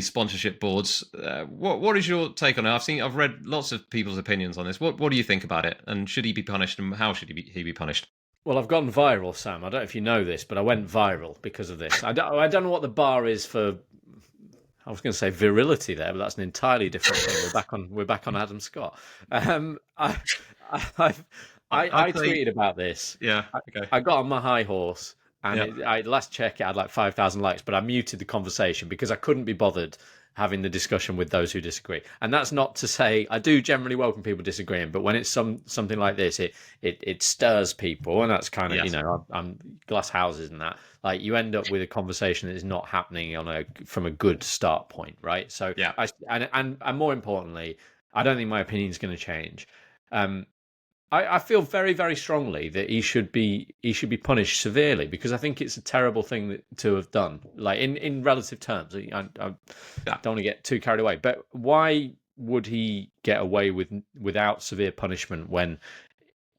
sponsorship boards. What is your take on it? I've read lots of people's opinions on this. What do you think about it? And should he be punished? And how should he be punished? Well, I've gone viral, Sam. I don't know if you know this, but I went viral because of this. I don't know what the bar is for. I was going to say virility there, but that's an entirely different thing. We're back on Adam Scott. I tweeted about this. Yeah. Okay. I got on my high horse. And last check, it had like 5,000 likes, but I muted the conversation because I couldn't be bothered having the discussion with those who disagree. And that's not to say I do generally welcome people disagreeing, but when it's something like this, it stirs people, and that's kind of I'm glass houses and that. Like, you end up with a conversation that is not happening from a good start point, right? So and more importantly, I don't think my opinion is going to change. I feel very, very strongly that he should be punished severely, because I think it's a terrible thing to have done. Like, in relative terms, I don't want to get too carried away. But why would he get away without severe punishment when,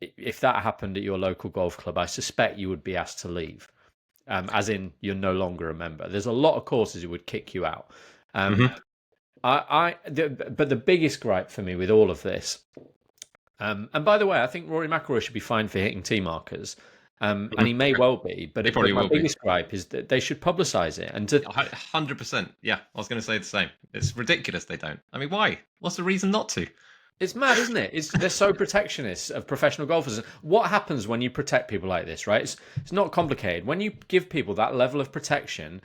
if that happened at your local golf club, I suspect you would be asked to leave, as in you're no longer a member. There's a lot of courses who would kick you out. But the biggest gripe for me with all of this. And by the way, I think Rory McIlroy should be fined for hitting tee markers, and he may well be. But my biggest gripe is that they should publicise it. And 100%. Yeah, I was going to say the same. It's ridiculous they don't. I mean, why? What's the reason not to? It's mad, isn't it? They're so protectionist of professional golfers. What happens when you protect people like this, right? It's not complicated. When you give people that level of protection,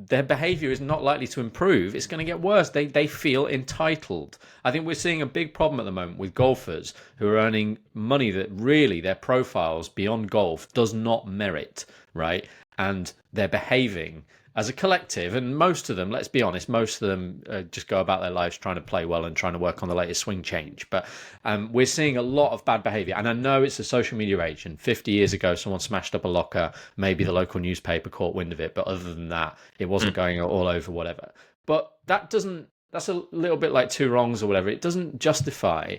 their behavior is not likely to improve. It's going to get worse. They feel entitled. I think we're seeing a big problem at the moment with golfers who are earning money that really their profiles beyond golf does not merit, right? And they're behaving as a collective, and most of them, let's be honest, most of them just go about their lives trying to play well and trying to work on the latest swing change. But we're seeing a lot of bad behavior. And I know it's a social media age, and 50 years ago, someone smashed up a locker, maybe the local newspaper caught wind of it. But other than that, it wasn't going all over whatever. But that's a little bit like two wrongs or whatever. It doesn't justify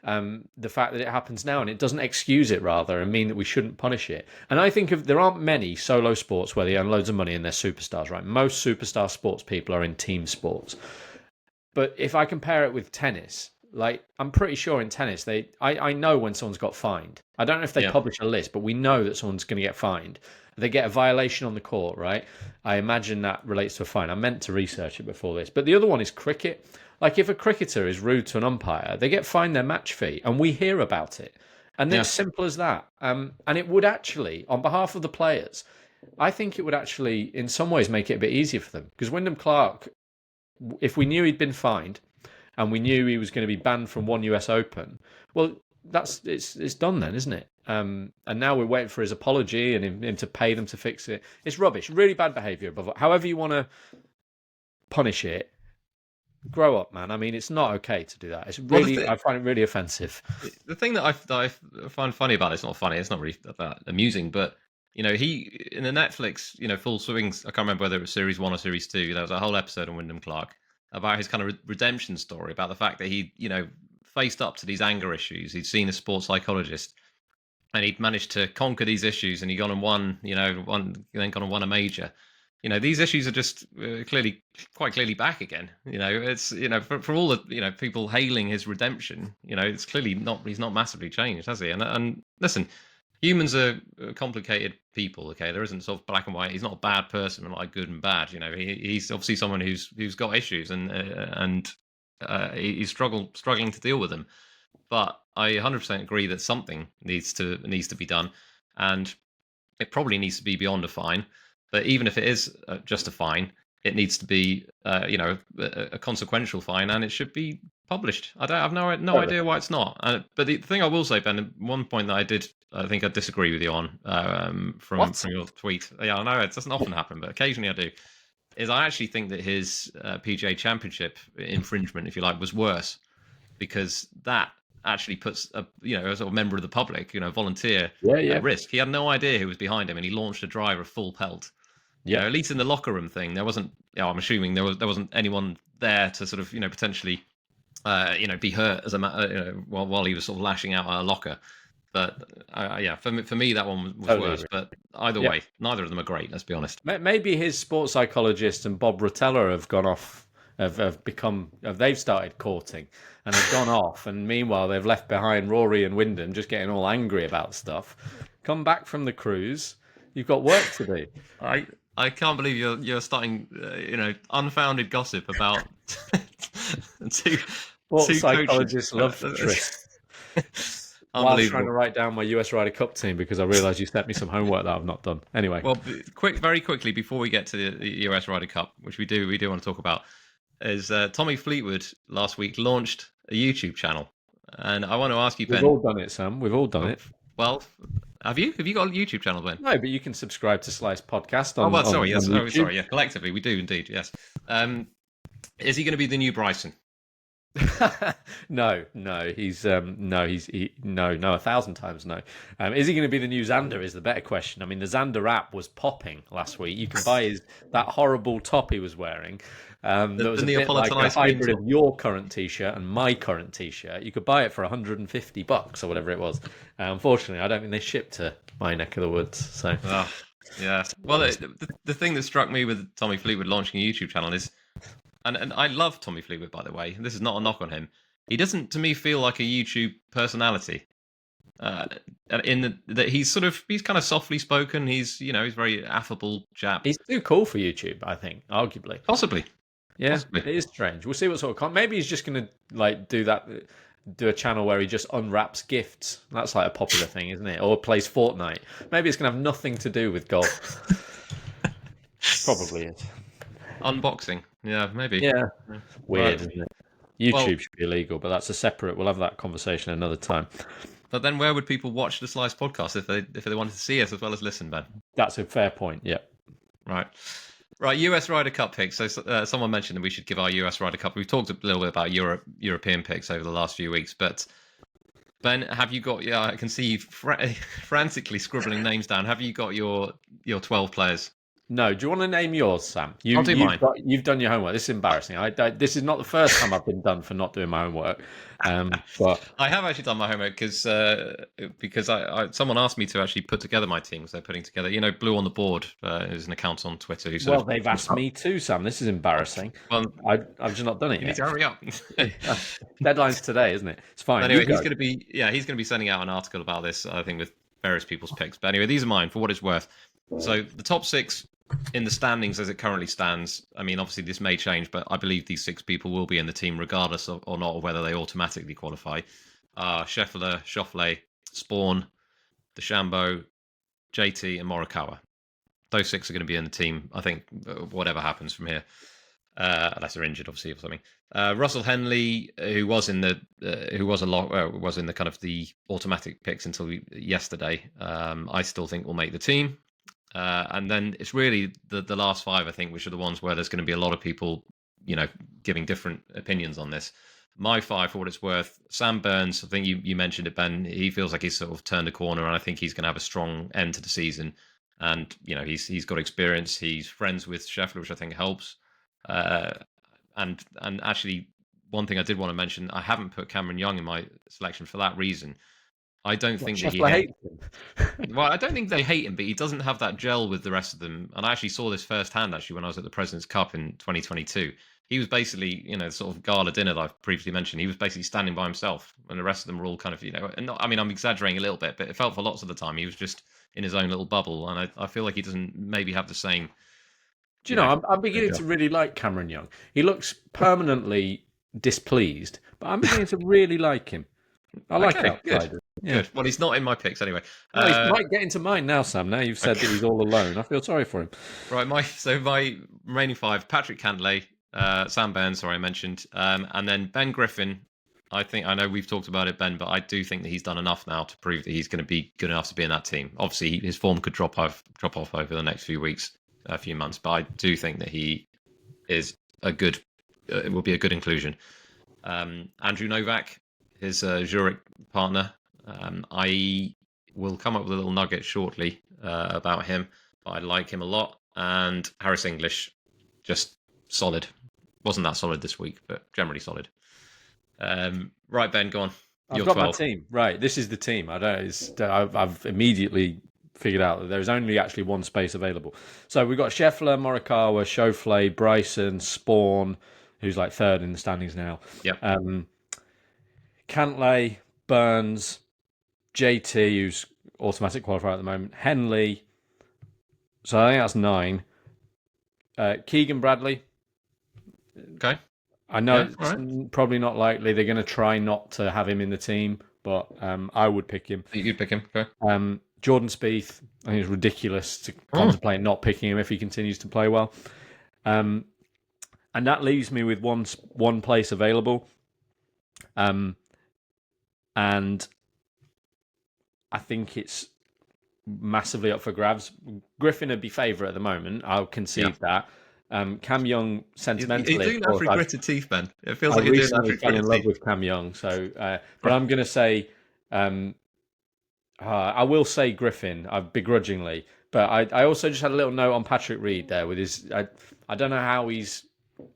the fact that it happens now, and it doesn't excuse it rather and mean that we shouldn't punish it. And I think there aren't many solo sports where they earn loads of money and they're superstars, right? Most superstar sports people are in team sports. But if I compare it with tennis, like I'm pretty sure in tennis, I know when someone's got fined. I don't know if they publish a list, but we know that someone's going to get fined. They get a violation on the court, right? I imagine that relates to a fine. I meant to research it before this. But the other one is cricket. Like if a cricketer is rude to an umpire, they get fined their match fee, and we hear about it. And it's simple as that. And it would actually, on behalf of the players, I think it would actually, in some ways, make it a bit easier for them. Because Wyndham Clark, if we knew he'd been fined, and we knew he was going to be banned from one US Open, well, it's done then, isn't it? And now we're waiting for his apology and him to pay them to fix it. It's rubbish, really bad behaviour. However you want to punish it, grow up, man. I mean, it's not okay to do that. It's really, I find it really offensive. The thing that I find funny about it's not funny. It's not really that amusing, but he in the Netflix, Full Swings. I can't remember whether it was series 1 or series 2. There was a whole episode on Wyndham Clark about his kind of redemption story, about the fact that he, faced up to these anger issues. He'd seen a sports psychologist, and he'd managed to conquer these issues, and he gone and won, then gone and won a major. These issues are just quite clearly back again. It's for all the people hailing his redemption. It's clearly not. He's not massively changed, has he? And listen, humans are complicated people. Okay, there isn't sort of black and white. He's not a bad person, like good and bad. He's obviously someone who's got issues and he's struggling to deal with them. But I 100% agree that something needs to be done, and it probably needs to be beyond a fine. But even if it is just a fine, it needs to be, a consequential fine, and it should be published. I have no idea why it's not. But the thing I will say, Ben, one point that I think I disagree with you on from your tweet. Yeah, I know it doesn't often happen, but occasionally I do. Is I actually think that his PGA Championship infringement, if you like, was worse, because that actually puts a sort of member of the public, volunteer at risk. He had no idea who was behind him, and he launched a driver full pelt. At least in the locker room thing, there wasn't. I'm assuming there wasn't anyone there to sort of potentially be hurt as while he was sort of lashing out at a locker. But for me that one was totally worse. But either way, neither of them are great. Let's be honest. Maybe his sports psychologist and Bob Rotella have gone off. They've started courting and have gone off, and meanwhile they've left behind Rory and Wyndham just getting all angry about stuff. Come back from the cruise, you've got work to do. I can't believe you're starting unfounded gossip about two psychologists love the trick. While trying to write down my US Ryder Cup team, because I realised you sent me some homework that I've not done. Anyway, well, very quickly before we get to the US Ryder Cup, which we do want to talk about, is Tommy Fleetwood last week launched a YouTube channel, and I want to ask you, Ben. We've all done it, Sam. We've all done it. Well, have you? Have you got a YouTube channel, Ben? No, but you can subscribe to Slice Podcast. Sorry. Yeah, collectively we do indeed. Yes. Is he going to be the new Bryson? No, he's no, 1,000 times no. Is he going to be the new Xander is the better question. I mean, the Xander app was popping last week. You can buy that horrible top he was wearing. That was a bit like a hybrid of your current T-shirt and my current T-shirt. You could buy it for $150 or whatever it was. Unfortunately, I don't think they shipped to my neck of the woods. So, yeah. Well, the thing that struck me with Tommy Fleetwood launching a YouTube channel is. And I love Tommy Fleetwood, by the way. This is not a knock on him. He doesn't, to me, feel like a YouTube personality. That he's kind of softly spoken. He's very affable chap. He's too cool for YouTube, I think, arguably. Possibly. Yeah, Possibly. It is strange. We'll see what sort of maybe he's just going to do a channle where he just unwraps gifts. That's like a popular thing, isn't it? Or plays Fortnite. Maybe it's going to have nothing to do with golf. Probably is. Unboxing. Yeah, maybe. Yeah. Weird, Right. isn't it? YouTube should be illegal, but that's a separate. We'll have that conversation another time. But then, where would people watch the Slice podcast if they wanted to see us as well as listen, Ben? That's a fair point. Yeah. Right. US Ryder Cup picks. So someone mentioned that we should give our US Ryder Cup. We've talked a little bit about European picks over the last few weeks, but Ben, have you got? Yeah, I can see you frantically scribbling names down. Have you got your 12 players? No, do you want to name yours, Sam? I'll do mine. You've done your homework. This is embarrassing. This is not the first time I've been done for not doing my homework. But I have actually done my homework because someone asked me to actually put together my teams. They're putting together, Blue on the Board is an account on Twitter. Who they've asked me too, Sam. This is embarrassing. I've just not done it yet. You need to hurry up. Deadline's today, isn't it? It's fine. But anyway, he's going to be sending out an article about this, I think, with various people's picks. But anyway, these are mine for what it's worth. So the top 6 in the standings as it currently stands, I mean, obviously this may change, but I believe these 6 people will be in the team regardless of or not of whether they automatically qualify. Scheffler, Schauffele, Spaun, DeChambeau, JT, and Morikawa. Those 6 are going to be in the team, I think, whatever happens from here. Unless they're injured, obviously, or something. Russell Henley, who was in the kind of the automatic picks until yesterday, I still think will make the team. And then it's really the last 5, I think, which are the ones where there's going to be a lot of people, giving different opinions on this. My 5, for what it's worth, Sam Burns, I think you mentioned it, Ben. He feels like he's sort of turned a corner, and I think he's going to have a strong end to the season. And, he's got experience. He's friends with Scheffler, which I think helps. And actually, one thing I did want to mention, I haven't put Cameron Young in my selection for that reason. I don't think that he hates him. Well, I don't think they hate him, but he doesn't have that gel with the rest of them. And I actually saw this firsthand, when I was at the President's Cup in 2022. He was basically, sort of gala dinner that I've previously mentioned. He was basically standing by himself, and the rest of them were all kind of, and not, I mean, I'm exaggerating a little bit, but it felt for lots of the time he was just in his own little bubble. And I feel like he doesn't maybe have the same. Do you know, I'm beginning to really like Cameron Young. He looks permanently displeased, but I'm beginning to really like him. I like that. Good. Yeah. Good. Well, he's not in my picks anyway. No, he might get into mine now, Sam. Now you've said that he's all alone. I feel sorry for him. Right, my remaining 5: Patrick Cantlay, Sam Burns, I mentioned, and then Ben Griffin. I know we've talked about it, Ben, but I do think that he's done enough now to prove that he's going to be good enough to be in that team. Obviously, his form could drop off over the next few weeks, a few months, but I do think that he is will be a good inclusion. Andrew Novak, his Zurich partner. I will come up with a little nugget shortly about him, but I like him a lot. And Harris English, just solid. Wasn't that solid this week, but generally solid. Right, Ben, go on. I've got 12. My team. Right, this is the team. I've immediately figured out that there's only actually one space available. So we've got Scheffler, Morikawa, Schauffele, Bryson, Spaun, who's like 3rd in the standings now. Yep. Cantlay, Burns, JT, who's automatic qualifier at the moment, Henley. So I think that's 9. Keegan Bradley. Okay. I know it's probably not likely. They're going to try not to have him in the team, but I would pick him. You'd pick him, okay. Jordan Spieth, I think it's ridiculous to contemplate not picking him if he continues to play well. And that leaves me with one place available. And I think it's massively up for grabs. Griffin would be favourite at the moment. I'll concede that. Cam Young, sentimentally, you're doing that through gritted teeth, Ben. It feels like you're doing that through gritted teeth. I recently fell in love with Cam Young, so but I'm going to say, I will say Griffin, begrudgingly. But I also just had a little note on Patrick Reed there with his. I don't know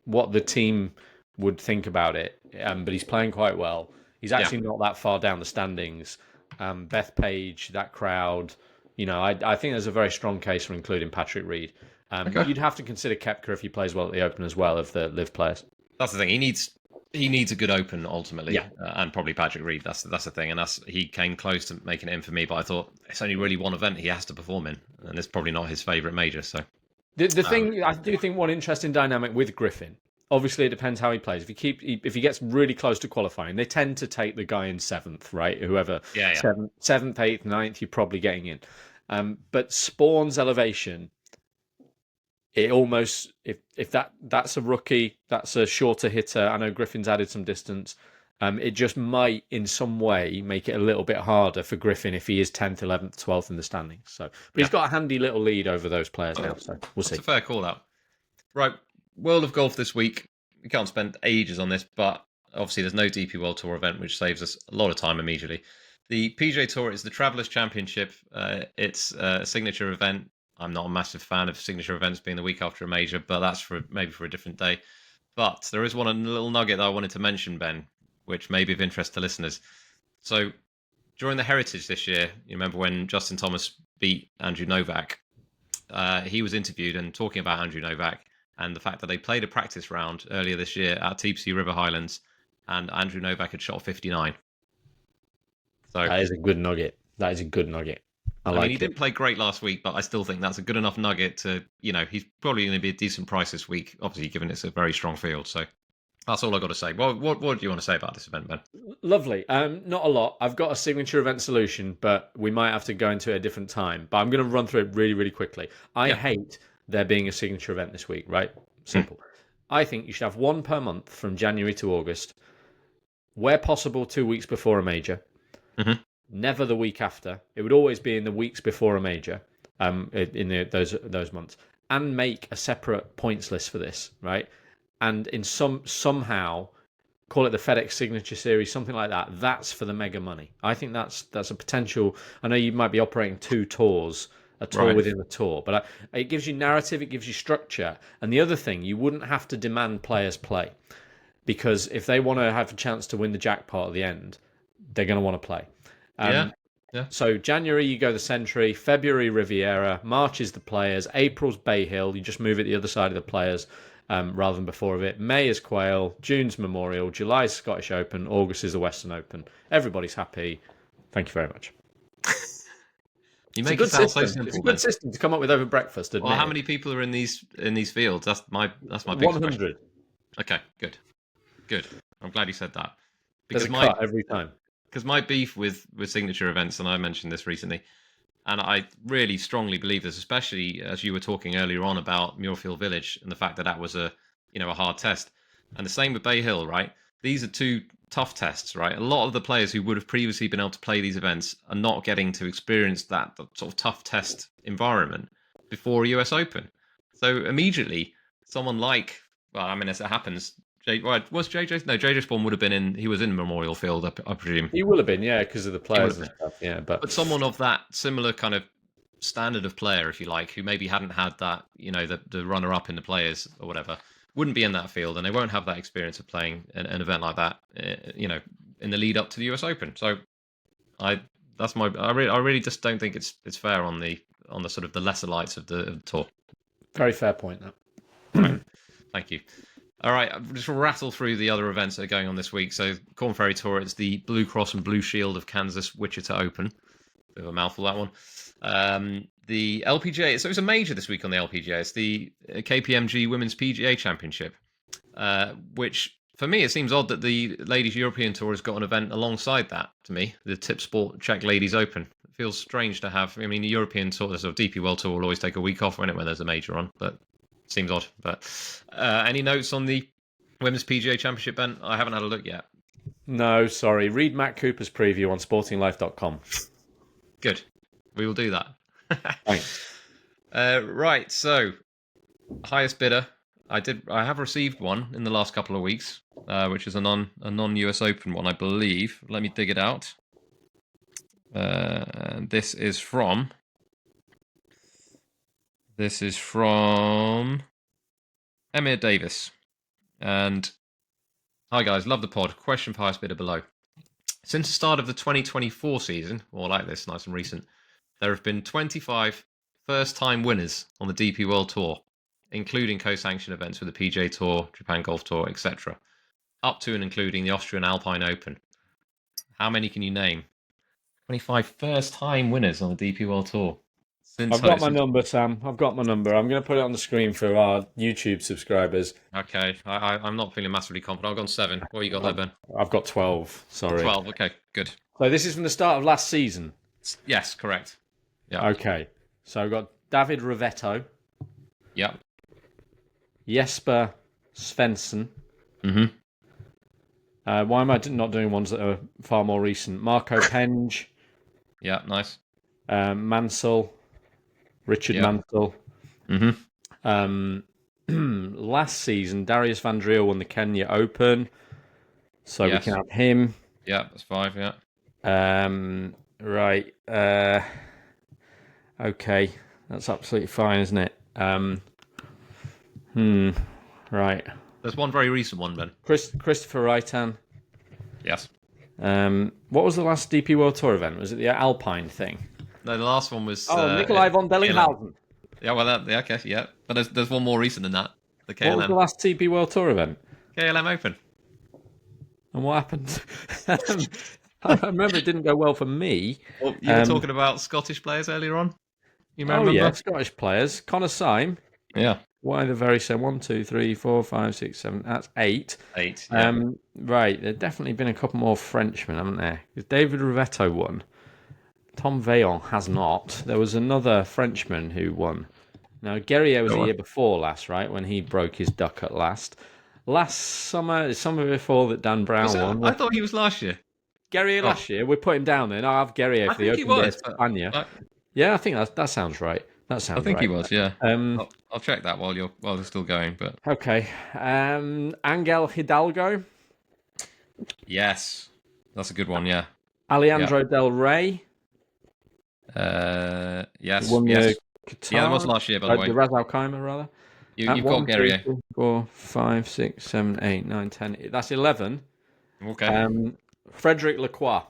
what the team would think about it, but he's playing quite well. He's actually not that far down the standings. Beth Page, that crowd, I think there's a very strong case for including Patrick Reed. You'd have to consider Koepka if he plays well at the Open as well, of the live players. That's the thing. He needs a good Open ultimately, and probably Patrick Reed. That's the thing, and he came close to making it in for me. But I thought it's only really one event he has to perform in, and it's probably not his favourite major. So the thing, I do think one interesting dynamic with Griffin. Obviously, it depends how he plays. If he gets really close to qualifying, they tend to take the guy in 7th, right? Whoever 7th, 8th, 9th, you're probably getting in. But Spawn's elevation it almost, if that's a rookie, that's a shorter hitter. I know Griffin's added some distance. It just might, in some way, make it a little bit harder for Griffin if he is 10th, 11th, 12th in the standings. So, but he's got a handy little lead over those players now. So we'll see. It's a fair call out. Right, World of Golf this week. We can't spend ages on this, but obviously there's no DP World Tour event, which saves us a lot of time immediately. The PGA Tour is the Travelers Championship. It's a signature event. I'm not a massive fan of signature events being the week after a major, but that's maybe for a different day. But there is a little nugget that I wanted to mention, Ben, which may be of interest to listeners. So during the Heritage this year, you remember when Justin Thomas beat Andrew Novak? He was interviewed and talking about Andrew Novak and the fact that they played a practice round earlier this year at Teepsy River Highlands, and Andrew Novak had shot 59. So that is a good nugget. That is a good nugget. I mean, he didn't play great last week, but I still think that's a good enough nugget to, he's probably going to be a decent price this week, obviously, given it's a very strong field. So that's all I've got to say. What do you want to say about this event, Ben? Lovely. Not a lot. I've got a signature event solution, but we might have to go into it at a different time. But I'm going to run through it really, really quickly. I hate there being a signature event this week, right? Simple. I think you should have one per month from January to August, where possible 2 weeks before a major. Mm-hmm. Never the week after. It would always be in the weeks before a major, in those months, and make a separate points list for this, right? And in somehow call it the FedEx Signature Series, something like that. That's for the mega money. I think that's a potential. I know you might be operating two tours, a tour within a tour, but it gives you narrative, it gives you structure. And the other thing, you wouldn't have to demand players play, because if they want to have a chance to win the jackpot at the end, they're going to want to play. Yeah. So January, you go the Century, February, Riviera, March is the Players, April's Bay Hill, you just move it the other side of the Players rather than before of it. May is Quail, June's Memorial, July's Scottish Open, August is the Western Open. Everybody's happy. Thank you very much. You make it sound so simple. It's a good system to come up with over breakfast. Well, how many people are in these fields? That's my big 100. question. Okay, good. I'm glad you said that. There's a cut every time. Because my beef with signature events, and I mentioned this recently, and I really strongly believe this, especially as you were talking earlier on about Muirfield Village and the fact that was a hard test, and the same with Bay Hill, right? These are two tough tests, right? A lot of the players who would have previously been able to play these events are not getting to experience that sort of tough test environment before US Open. So immediately, someone like, well, I mean, as it happens, was JJ? No, JJ Spaun would have been in. He was in Memorial Field, I presume. He will have been, yeah, because of the players and stuff. Yeah, but someone of that similar kind of standard of player, if you like, who maybe hadn't had that, the runner-up in the Players or whatever, wouldn't be in that field, and they won't have that experience of playing an event like that, in the lead up to the US Open. So, I really just don't think it's fair on the sort of the lesser lights of the tour. Very fair point. Right. Thank you. All right, I'll just rattle through the other events that are going on this week. So, Corn Ferry Tour, it's the Blue Cross and Blue Shield of Kansas Wichita Open. Bit of a mouthful, that one. The LPGA, so it's a major this week on the LPGA. It's the KPMG Women's PGA Championship, which, for me, it seems odd that the Ladies European Tour has got an event alongside that, to me, the Tip Sport Czech Ladies Open. It feels strange to have, the European Tour, the sort of DP World Tour will always take a week off when there's a major on, but seems odd. But any notes on the Women's PGA Championship, Ben? I haven't had a look yet. No, sorry. Read Matt Cooper's preview on sportinglife.com. Good. We will do that. Thanks. Right, so highest bidder. I have received one in the last couple of weeks, which is a non-US Open one, I believe. Let me dig it out. This is from Emir Davis. And hi guys, love the pod. Question for highest bidder below. Since the start of the 2024 season, or like this, nice and recent, there have been 25 first-time winners on the DP World Tour, including co-sanctioned events with the PGA Tour, Japan Golf Tour, etc., up to and including the Austrian Alpine Open. How many can you name? 25 first-time winners on the DP World Tour. I've got my number, Sam. I've got my number. I'm going to put it on the screen for our YouTube subscribers. Okay. I'm not feeling massively confident. I've gone 7. What you got there, Ben? I've got 12. Sorry. 12. Okay, good. So this is from the start of last season? Yes, correct. Yeah. Okay. So I've got David Rivetto. Yeah. Jesper Svensson. Mm-hmm. Why am I not doing ones that are far more recent? Marco Penge. Yeah, nice. Mansell. Richard Mansell. Mm-hmm. Last season, Darius Van Driel won the Kenya Open. So we can have him. Yeah, that's 5, yeah. Right. Okay. That's absolutely fine, isn't it? Right. There's one very recent one, Ben. Christopher Reitan. Yes. What was the last DP World Tour event? Was it the Alpine thing? No, the last one was... Nikolai von Dellinghausen. Yeah, well, okay, yeah. But there's one more recent than that. The KLM. What was the last DP World Tour event? KLM Open. And what happened? I remember it didn't go well for me. Well, you were talking about Scottish players earlier on. You remember? Oh, yeah, Scottish players. Connor Syme. Yeah. Why the very same? 1, 2, 3, 4, 5, 6, 7. That's 8. 8. Yeah. Right. There's definitely been a couple more Frenchmen, haven't there? Because David Rivetto won. Tom Vaillant has not. There was another Frenchman who won. Now, Guerrier was the year before last, right? When he broke his duck at last. Last summer before that Dan Brown won. I thought he was last year. Guerrier last year. We put him down then. I have Guerrier for the Open Day of Spania. Yeah, I think that sounds right. That sounds right. I think he was, yeah. I'll check that while you're still going. But okay. Angel Hidalgo. Yes, that's a good one. Yeah. Alejandro Del Rey. Yes. Yes. Yeah, that was last year, by the way. The Ras Al Khaimah, rather. You've got Guerrier. 2, 3, 4, 5, 6, 7, 8, 9, 10. That's 11. Okay. Frederic Lacroix.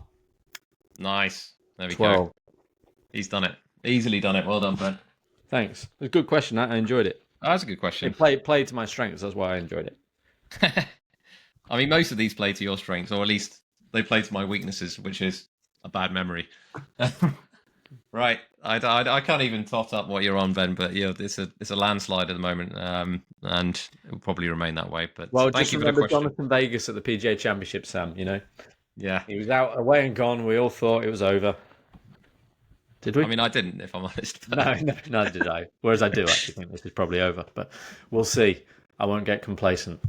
Nice. There we 12. go. He's done it. Easily done it. Well done, Ben. Thanks. It was a good question. I enjoyed it. Oh, that's a good question. It played to my strengths. That's why I enjoyed it. I mean, most of these play to your strengths, or at least they play to my weaknesses, which is a bad memory. Right. I can't even tot up what you're on, Ben, but yeah, it's a landslide at the moment, and it will probably remain that way. But well, thank just you for the remember question. Jonathan Vegas at the PGA Championship, Sam. You know, Yeah, he was out, away and gone. We all thought it was over. Did we? I mean, I didn't, if I'm honest. But... No, neither did I. Whereas I do actually think this is probably over, but we'll see. I won't get complacent.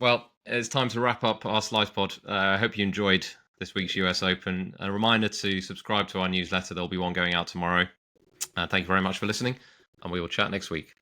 Well, it's time to wrap up our Slice Pod. I hope you enjoyed this week's US Open. A reminder to subscribe to our newsletter. There'll be one going out tomorrow. Thank you very much for listening, and we will chat next week.